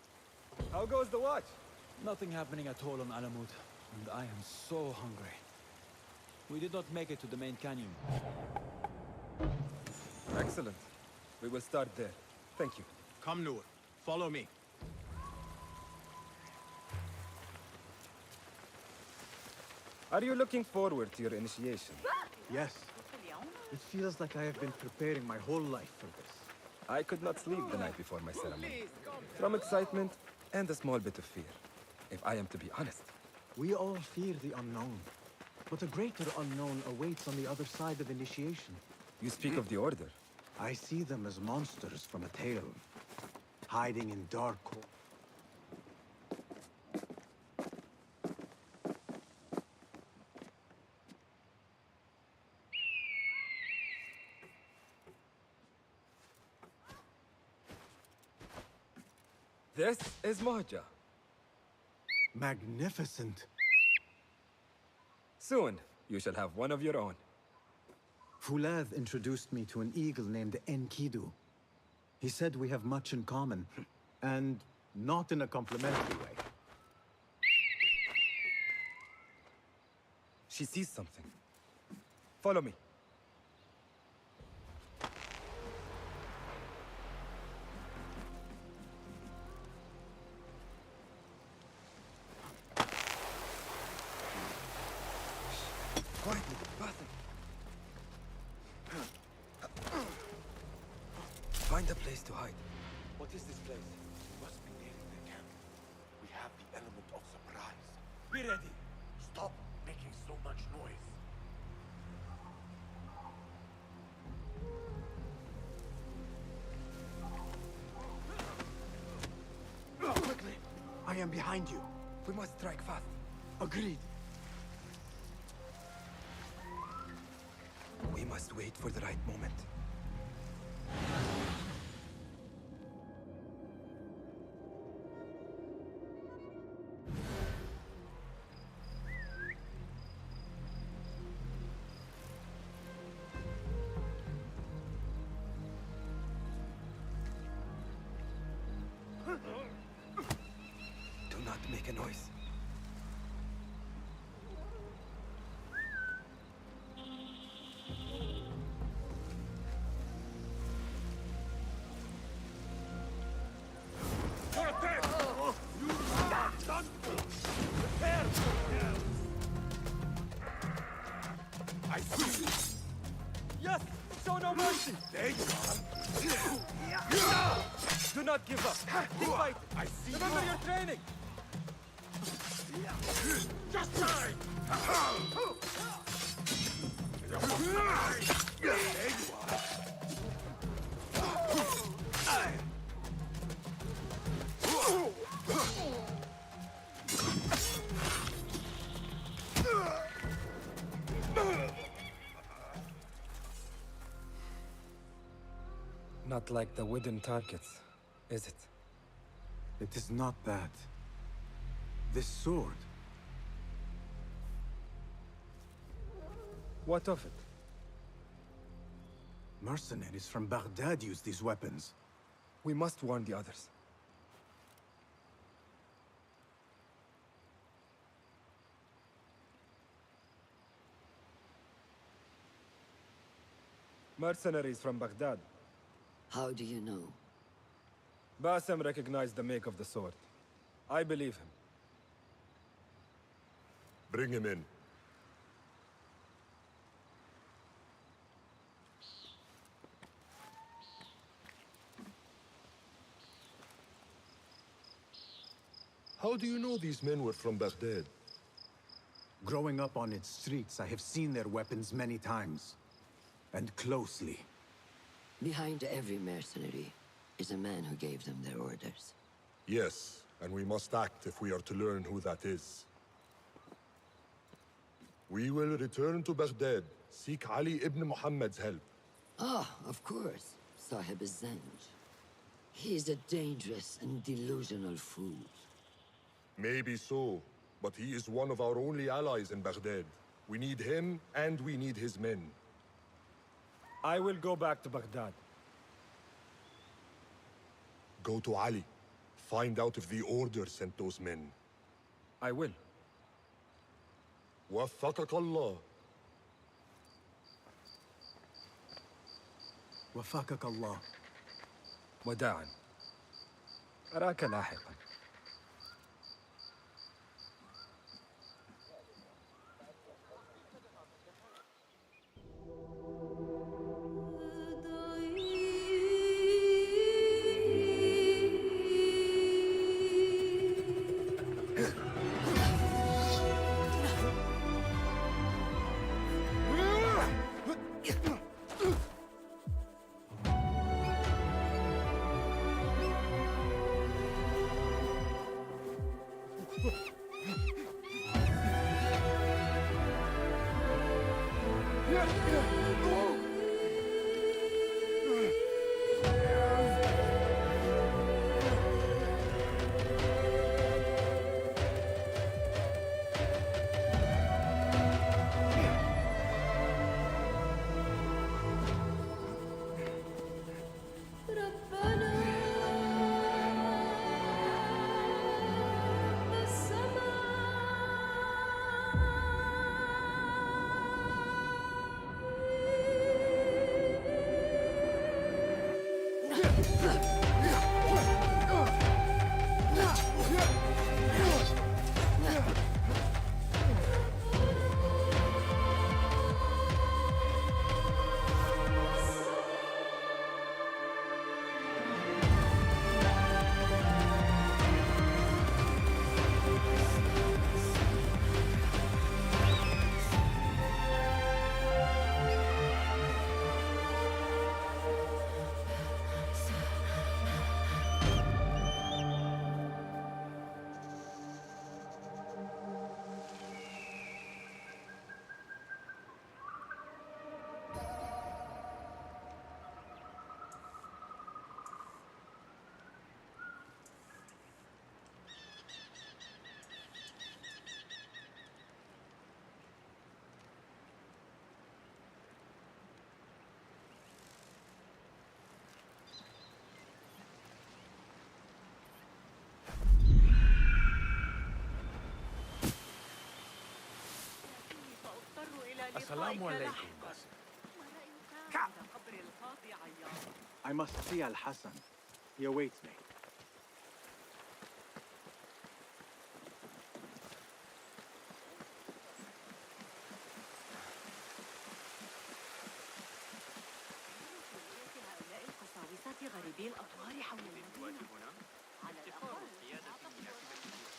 How goes the watch? Nothing happening at all on Alamut, and I am so hungry. We did not make it to the main canyon. Excellent. We will start there. Thank you. Come, Noor. Follow me. Are you looking forward to your initiation? Yes. It feels like I have been preparing my whole life for this. I could not sleep the night before my ceremony. From excitement and a small bit of fear, if I am to be honest. We all fear the unknown. But a greater unknown awaits on the other side of initiation. You speak of the Order. I see them as monsters from a tale, hiding in dark corners. This is Moja. Magnificent. Soon, you shall have one of your own. Fulath introduced me to an eagle named Enkidu. He said we have much in common, and not in a complimentary way. She sees something. Follow me. Quietly, Basim. Find a place to hide. What is this place? We must be nearing the camp. We have the element of surprise. Be ready. Stop making so much noise. Quickly! I am behind you. We must strike fast. Agreed. We must wait for the right moment. Do not make a noise. I see. Yes! Show no mercy! Do not give up. Keep fighting. I see. Remember your training. Just die! Not like the wooden targets, is it? It is not that. This sword. What of it? Mercenaries from Baghdad use these weapons. We must warn the others. Mercenaries from Baghdad. How do you know? Bassem recognized the make of the sword. I believe him. Bring him in. How do you know these men were from Baghdad? Growing up on its streets, I have seen their weapons many times. And closely. Behind every mercenary is a man who gave them their orders. Yes, and we must act if we are to learn who that is. We will return to Baghdad, seek Ali ibn Muhammad's help. Ah, of course, Sahib Zanj. He is a dangerous and delusional fool. Maybe so, but he is one of our only allies in Baghdad. We need him, and we need his men. I will go back to Baghdad. Go to Ali. Find out if the Order sent those men. I will. وفقك الله. وفقك الله. وداعا. أراك لاحقا. Assalamu alaikum. I must see Al-Hassan. He awaits me.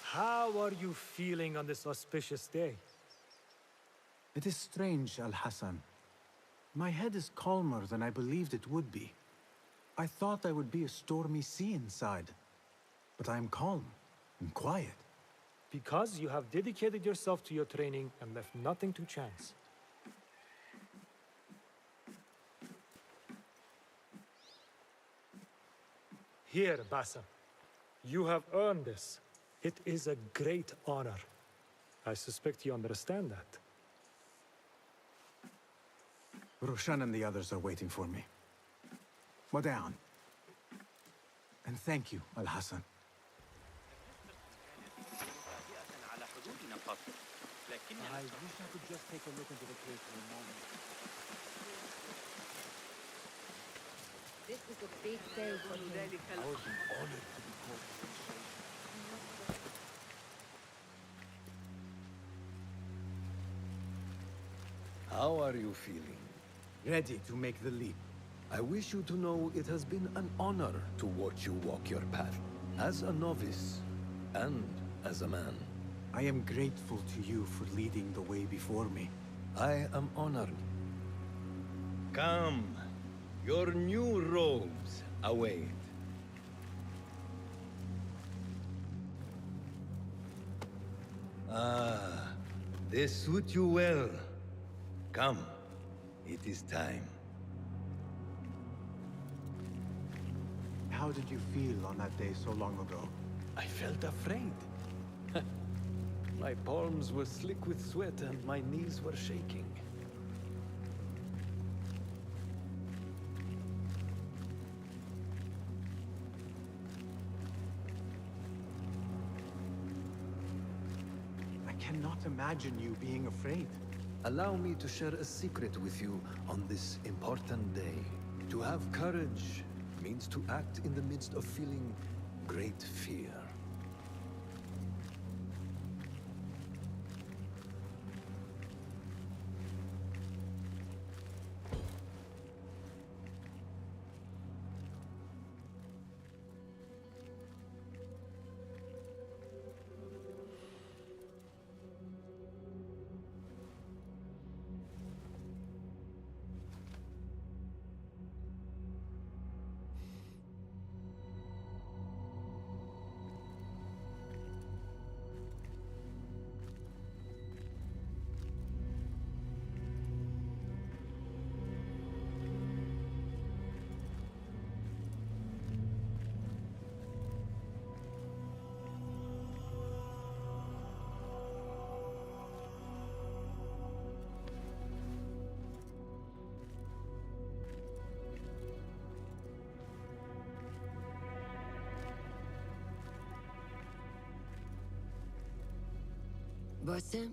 How are you feeling on this auspicious day? It is strange, Al-Hassan. My head is calmer than I believed it would be. I thought there would be a stormy sea inside. But I am calm and quiet. Because you have dedicated yourself to your training and left nothing to chance. Here, Bassam. You have earned this. It is a great honor. I suspect you understand that. Roshan and the others are waiting for me. Down. And thank you, Al-Hassan. على حدودنا فقط. لكن I wish I could just take a look into the place for a moment. This is a big day for him. I would be honored to be called. How are you feeling? Ready to make the leap. I wish you to know it has been an honor to watch you walk your path. As a novice, and as a man. I am grateful to you for leading the way before me. I am honored. Come. Your new robes await. Ah, they suit you well. Come, it is time. How did you feel on that day so long ago? I felt afraid. My palms were slick with sweat and my knees were shaking. I cannot imagine you being afraid. Allow me to share a secret with you on this important day. To have courage means to act in the midst of feeling great fear. Basim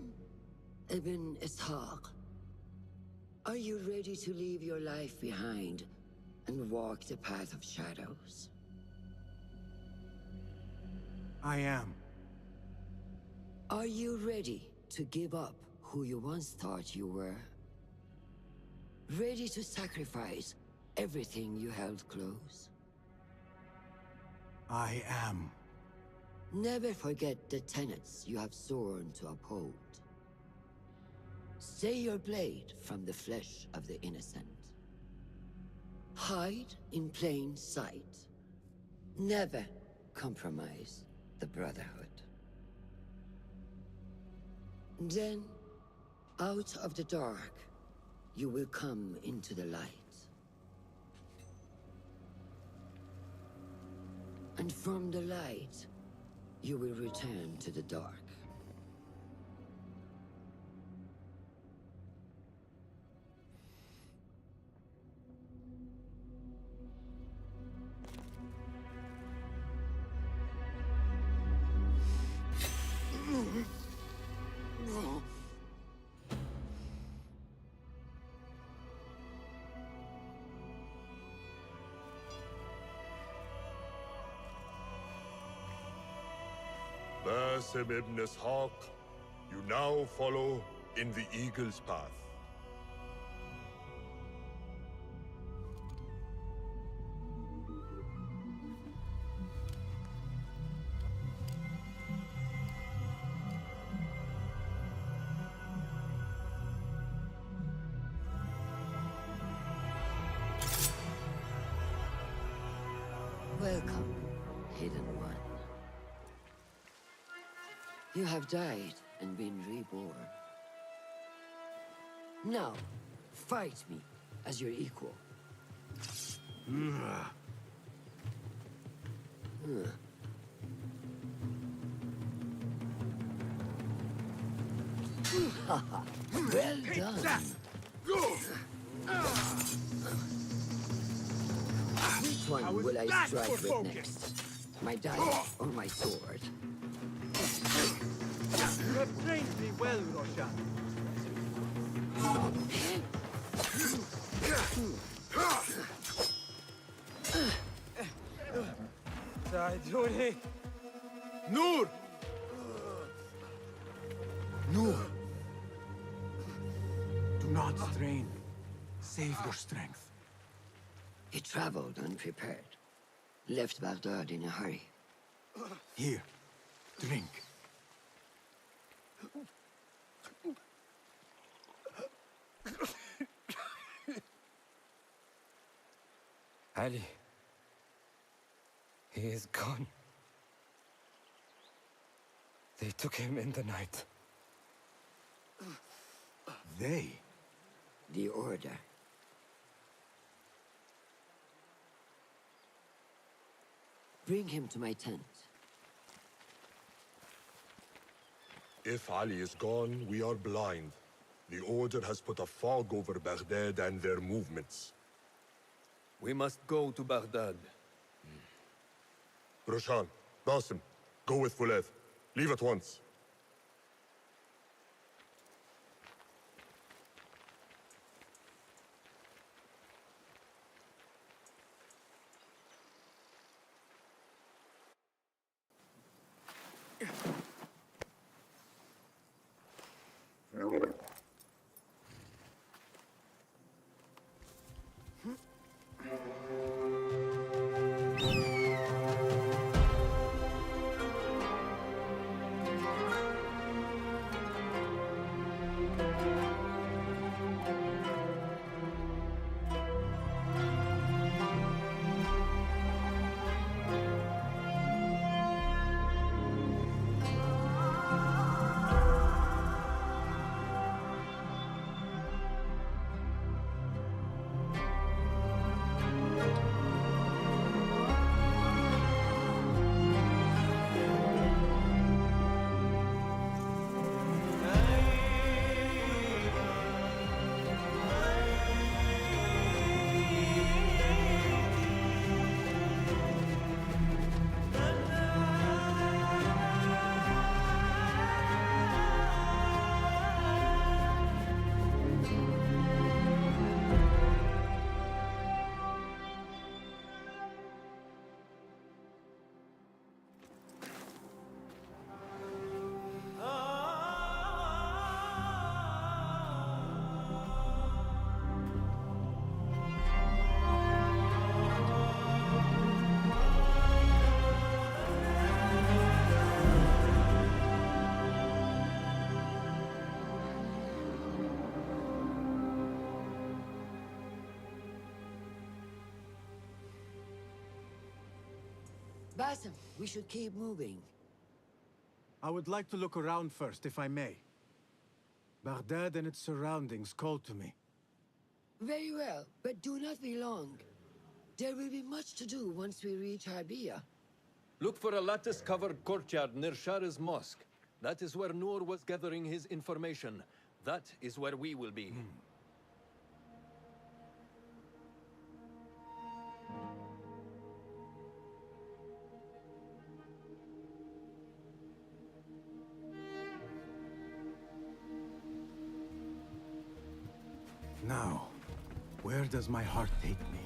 ibn Ishaq, are you ready to leave your life behind and walk the path of shadows? I am. Are you ready to give up who you once thought you were? Ready to sacrifice everything you held close? I am. Never forget the tenets you have sworn to uphold. Stay your blade from the flesh of the innocent. Hide in plain sight. Never compromise the Brotherhood. Then, out of the dark, you will come into the light. And from the light, you will return to the dark. Basim ibn Ishaq, you now follow in the Eagle's path. Welcome, Hidden One. You have died and been reborn. Now, fight me as your equal. Well done. Which one will I strike with next? My dagger or my sword? You have trained me well, Roshan. ساعدوني. Noor! Noor! Do not strain. Save your strength. He traveled unprepared. Left Baghdad in a hurry. Here, drink. Ali. He is gone. They took him in the night. They? The Order. Bring him to my tent. If Ali is gone, we are blind. The Order has put a fog over Baghdad and their movements. We must go to Baghdad. Roshan, Basim, go with Fulad. Leave at once. Basim, we should keep moving. I would like to look around first, if I may. Baghdad and its surroundings call to me. Very well, but do not be long. There will be much to do once we reach Harbiya. Look for a lattice-covered courtyard near Shah's mosque. That is where Noor was gathering his information. That is where we will be. Now, where does my heart take me?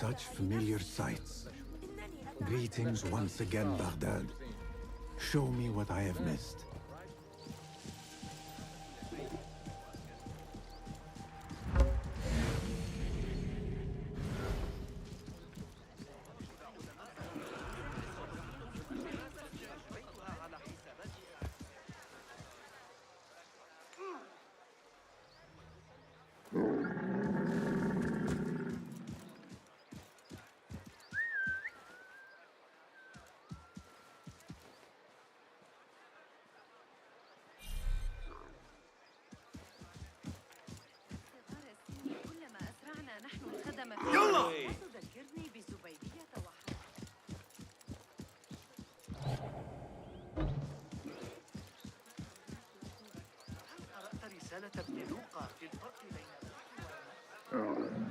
Such familiar sights. Greetings once again, Baghdad. Show me what I have missed. يلا! تذكرني بزبيدية وحد. هل قرأت رسالة ابن لوقا في الفرق بين الروح والنفس؟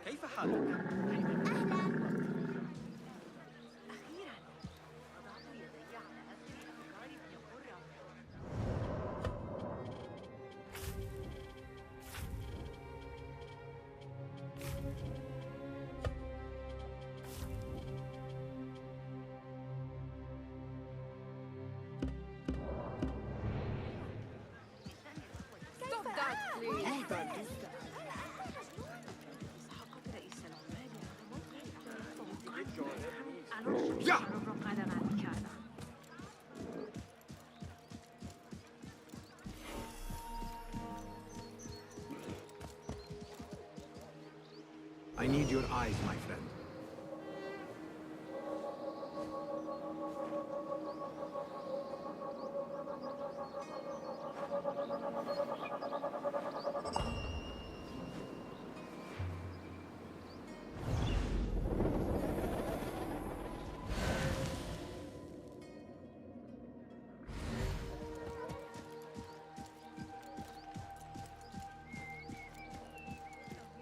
كيف حالك؟ أخيراً وضعت يدي على أثر أفكار ابن قرة. Stop that, please! إسحاقة رئيس العمال على الرجل يا! على ما كان. I need your eyes, my friend.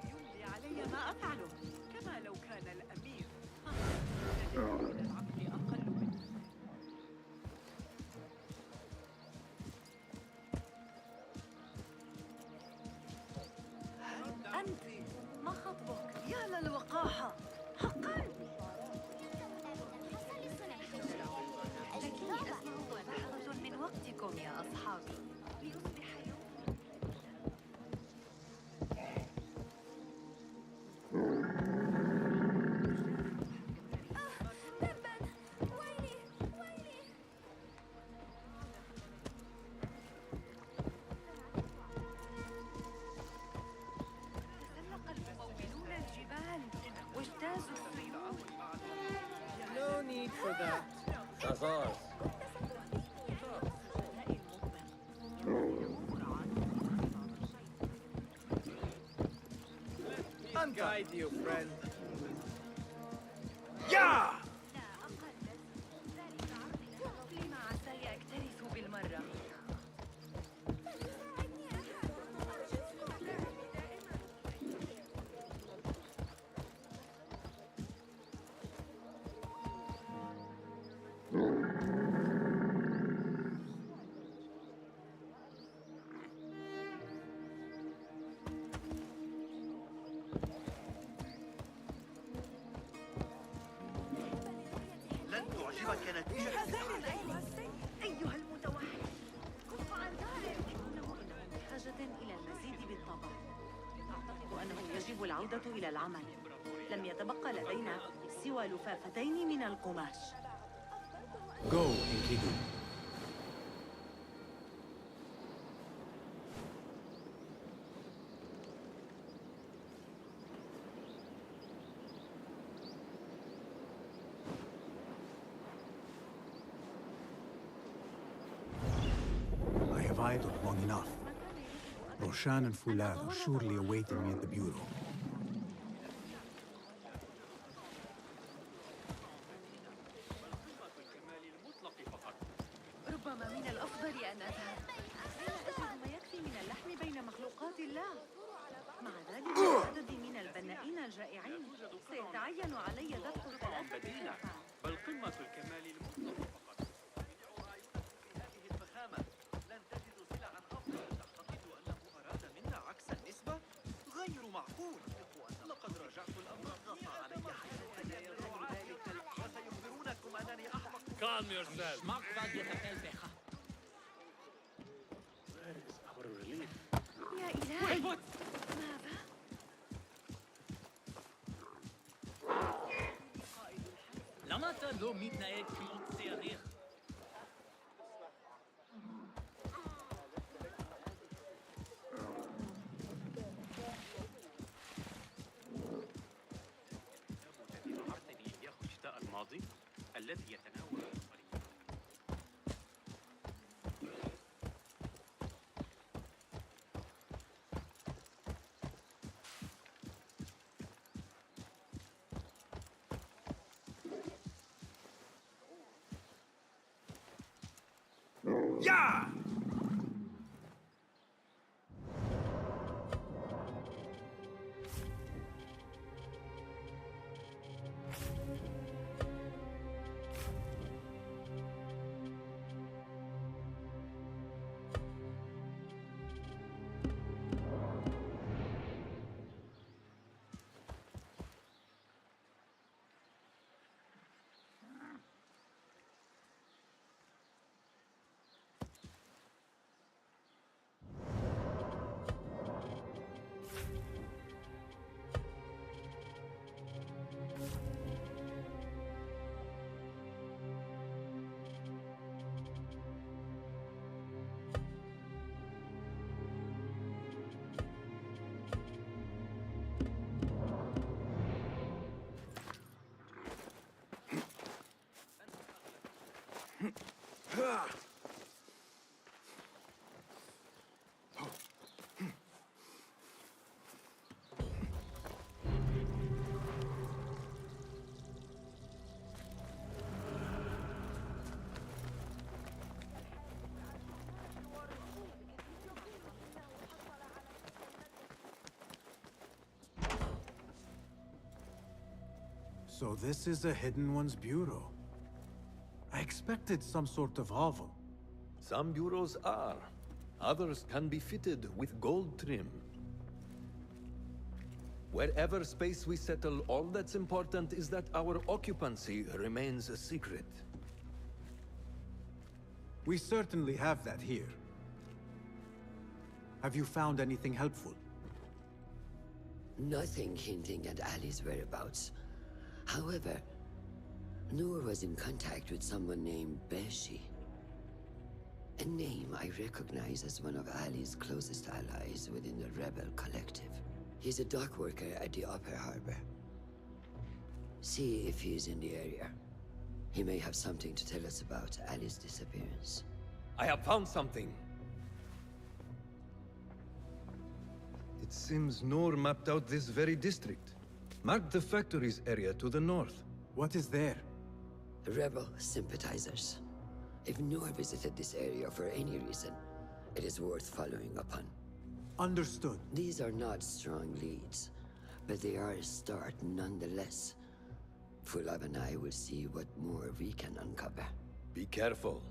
يملي علي ما أفعله كما لو كان الأمير. من العقل أقل منه. أنت ما خطبك؟ يا للوقاحة حقا. لكني أسمع لحظة من وقتكم يا أصحابي ليصبح يوم. تسلق الممولون الجبال واجتازوا السيول. No need for that. Shazaz. I'll guide you, friend. يا! لما عسى يكترث بالمرة. لن تعجبك نتيجة أيها المتوحد كف عن ذلك. إنه بحاجة إلى المزيد بالطبع. أعتقد أنه يجب العودة إلى العمل. لم يتبقى لدينا سوى لفافتين من القماش. Go, Enkidu. I have idled long enough. Roshan and Foulard are surely awaiting me at the bureau. ربما من الأفضل أن أذهب. لا أجد ما يكفي من اللحم بين مخلوقات الله. مع ذلك العدد من البنائين الجائعين سيتعين علي ذبح بديلة، بل قمة الكمال المطلق فقط. هذه الفخامة لن تجدوا سلعا أفضل. تعتقد أنه أراد منا عكس النسبة؟ غير معقول. لقد راجعت الأمر. غطى علي حتى لا يظهر ذلك وسيخبرونكم أنني أحمق. Calm yourself. يا إلهي. ماذا؟ عرفتني إياه الشتاء الماضي الذي يتناول البصريات. Yeah! So this is a Hidden One's bureau. I expected some sort of hovel. Some bureaus are. Others can be fitted with gold trim. Wherever space we settle, all that's important is that our occupancy remains a secret. We certainly have that here. Have you found anything helpful? Nothing hinting at Ali's whereabouts. However, Noor was in contact with someone named Beshi. A name I recognize as one of Ali's closest allies within the rebel collective. He's a dock worker at the Upper Harbor. See if he's in the area. He may have something to tell us about Ali's disappearance. I have found something. It seems Noor mapped out this very district. Mark the factories area to the north. What is there? Rebel sympathizers. If Noor visited this area for any reason, it is worth following upon. Understood. These are not strong leads, but they are a start nonetheless. Fulab and I will see what more we can uncover. Be careful.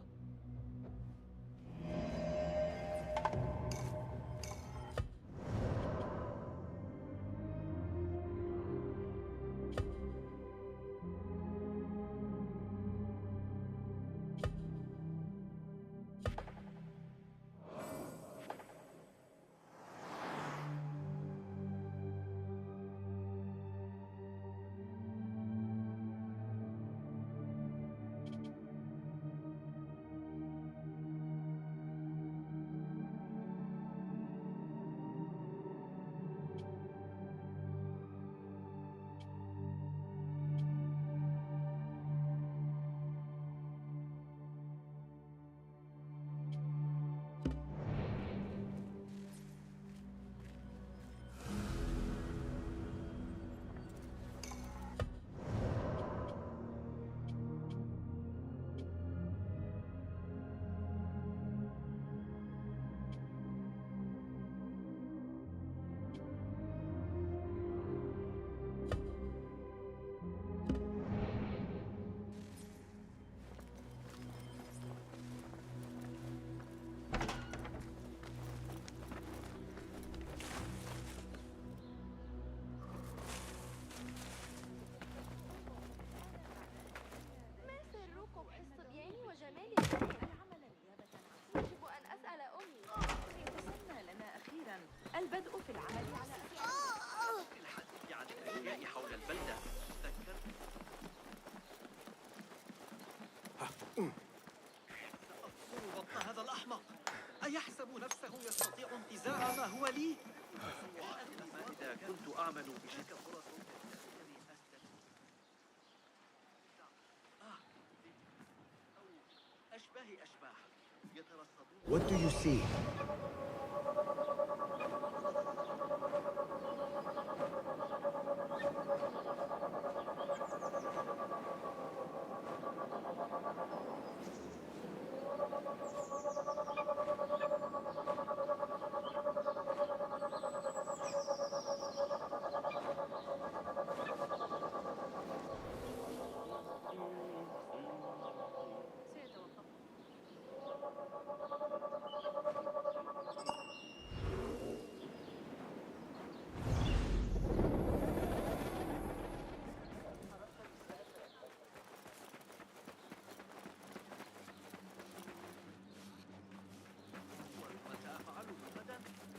What do you see?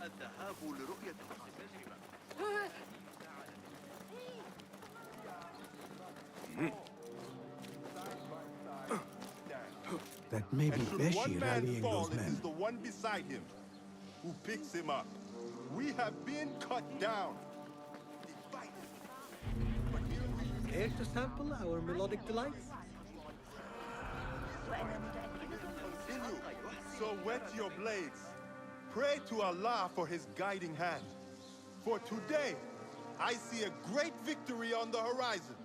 الذهاب لرؤية التجربة. That may be And should Beshi one man rallying fall, those it is men. the one beside him who picks him up. We have been cut down. Care to sample our melodic delights? Continue. So whet your blades. Pray to Allah for his guiding hand. For today, I see a great victory on the horizon.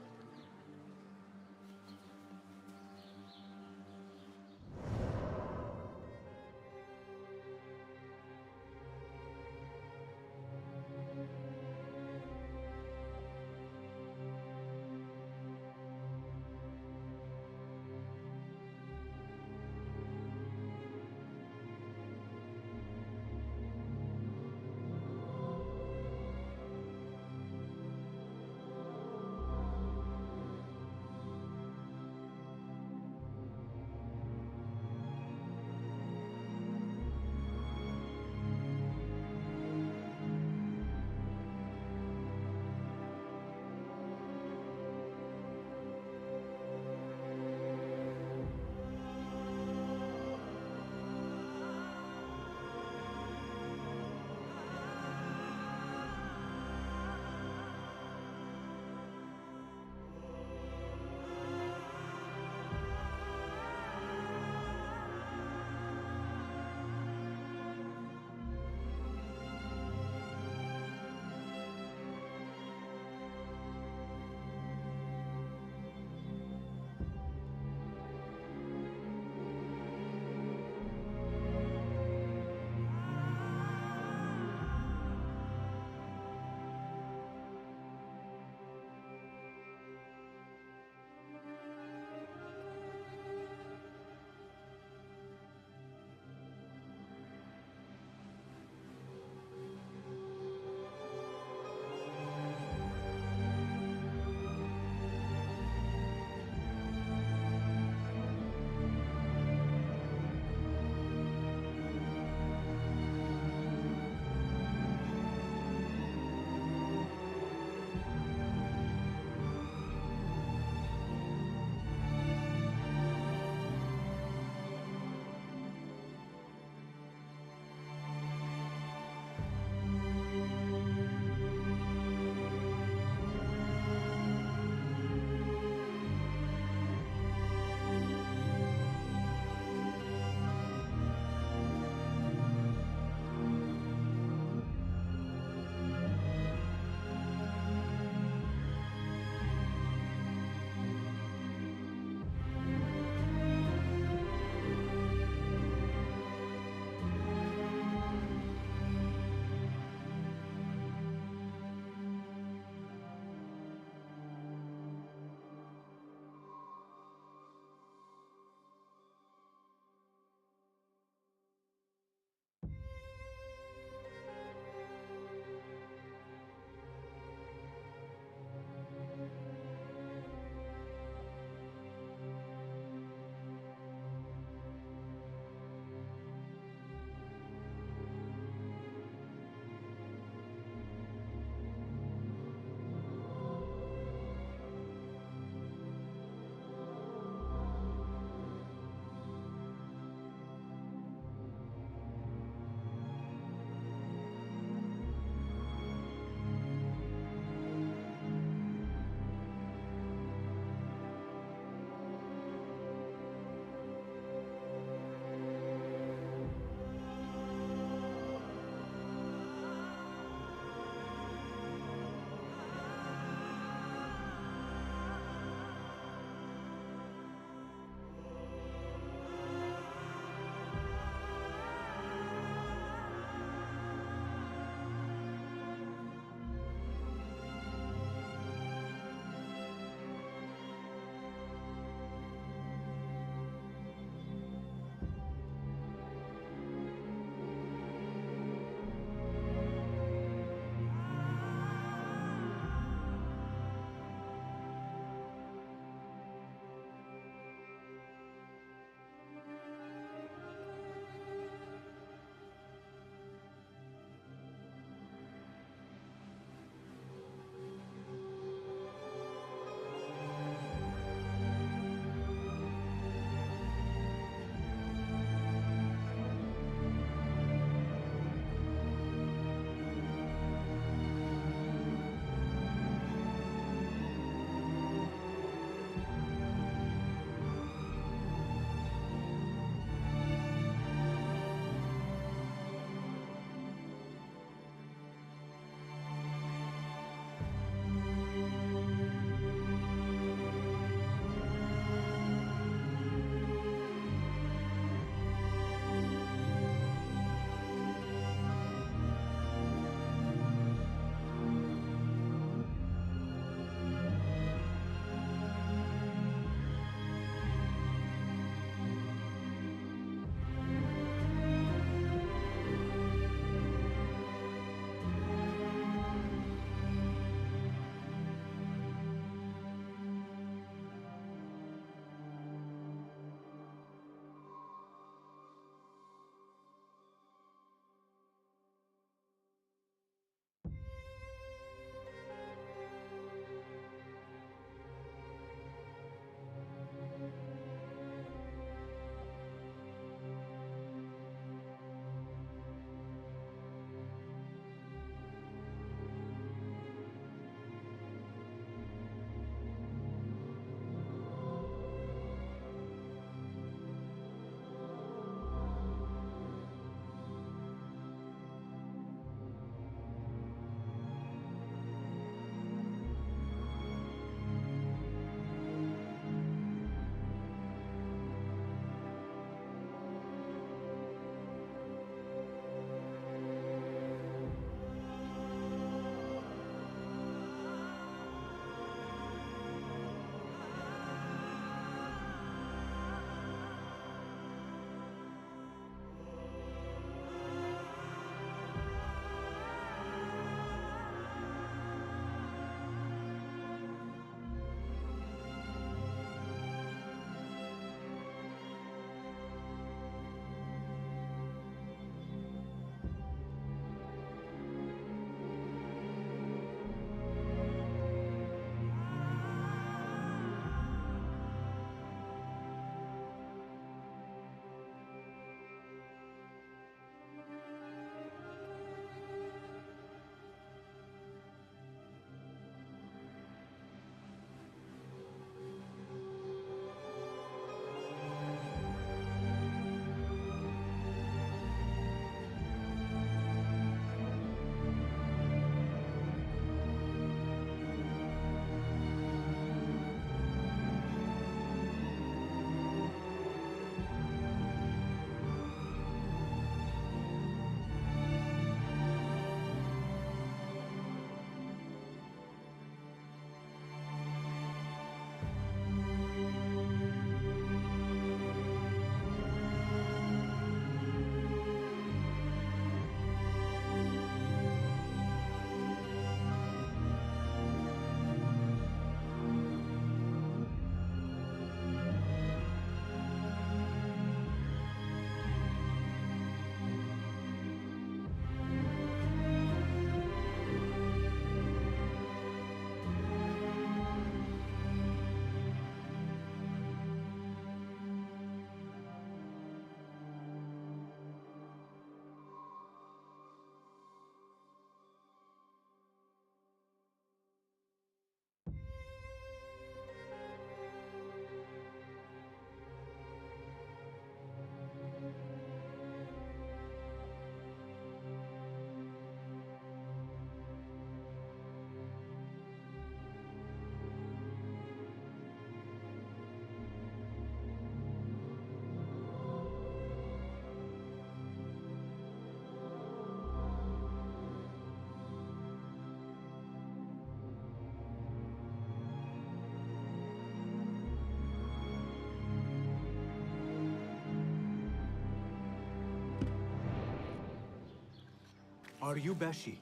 Are you Beshi?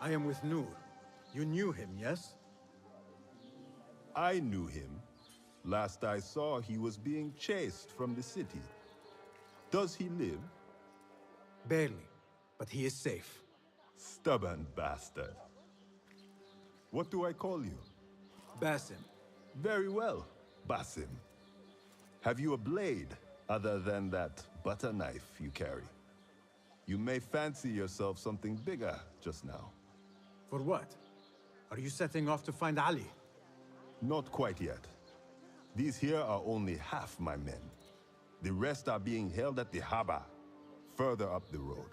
I am with Nur. You knew him, yes? I knew him. Last I saw, he was being chased from the city. Does he live? Barely, but he is safe. Stubborn bastard. What do I call you? Basim. Very well, Basim. Have you a blade, other than that butter knife you carry? You may fancy yourself something bigger just now. For what? Are you setting off to find Ali? Not quite yet. These here are only half my men. The rest are being held at the Haba, further up the road.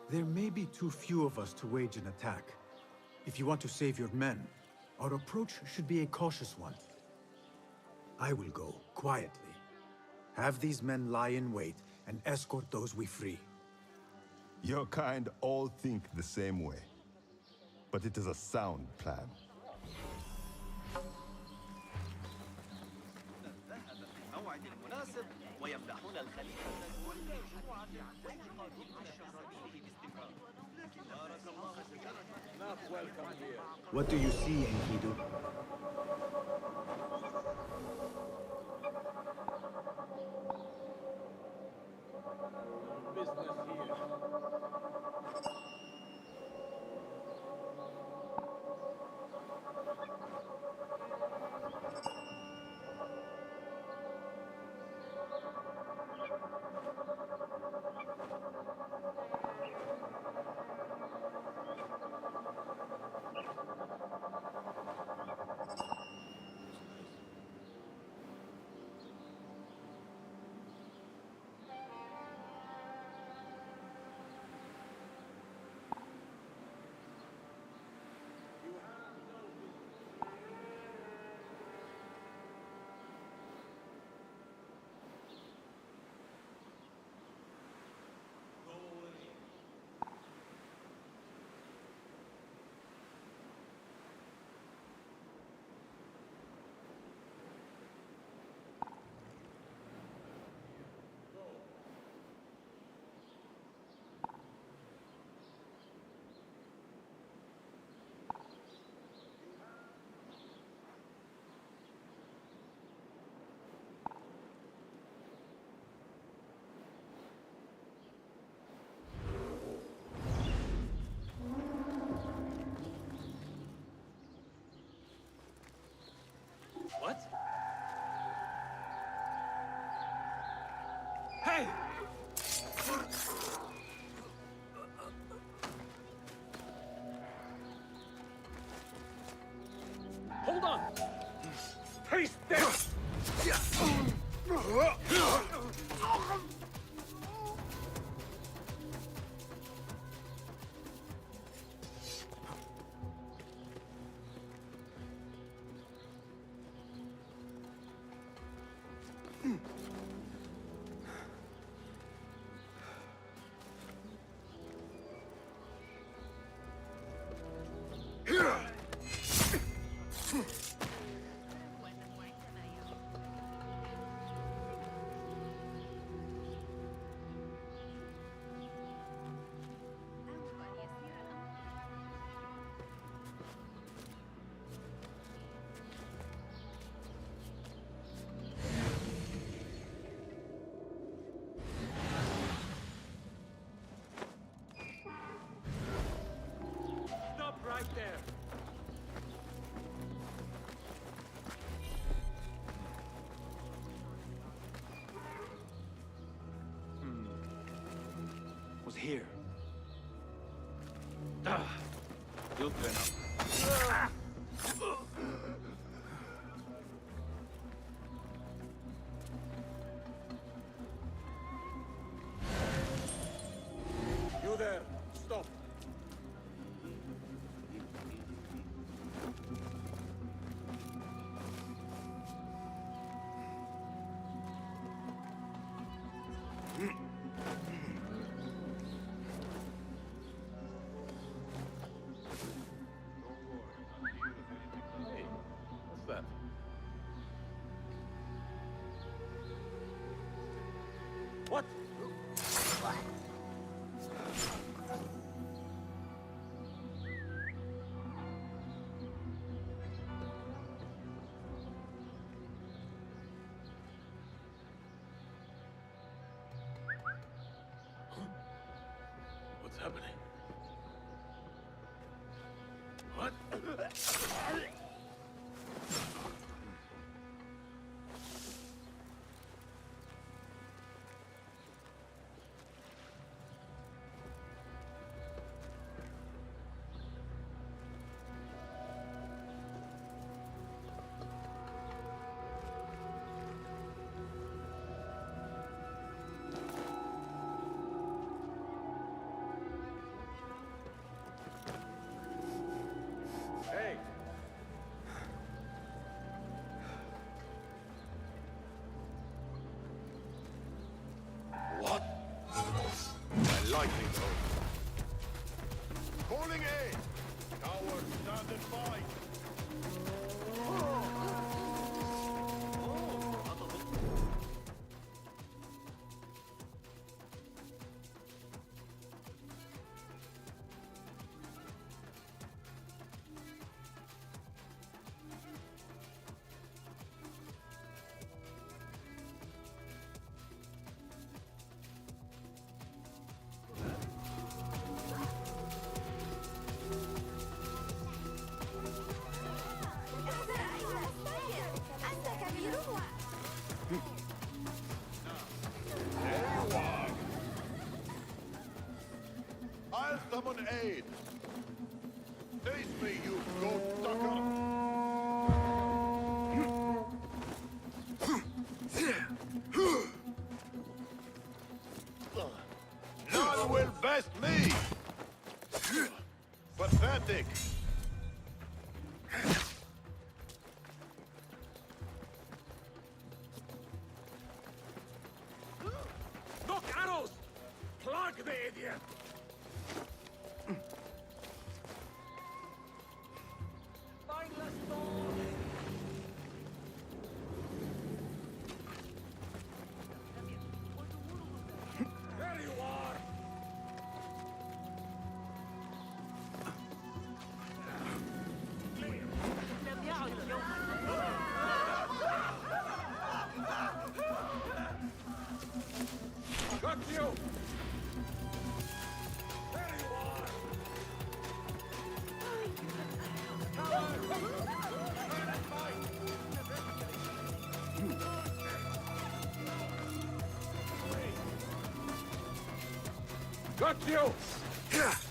There may be too few of us to wage an attack. If you want to save your men, our approach should be a cautious one. I will go, quietly. Have these men lie in wait and escort those we free. Your kind all think the same way. But it is a sound plan. What do you see, Enkidu? What? Hey! Hold on! Taste this! Stop right there! Was here. You'll turn up. You there! Stop! What's that? What? happening? What? Hey! What? I like it, though. Calling aid! Cowards, stand and fight! I'll summon aid! Face me, you goat sucker! None will best me! Pathetic! Knock arrows! Plug the idiot! There you are! لم يعد يوما Got you! There you are! Got you!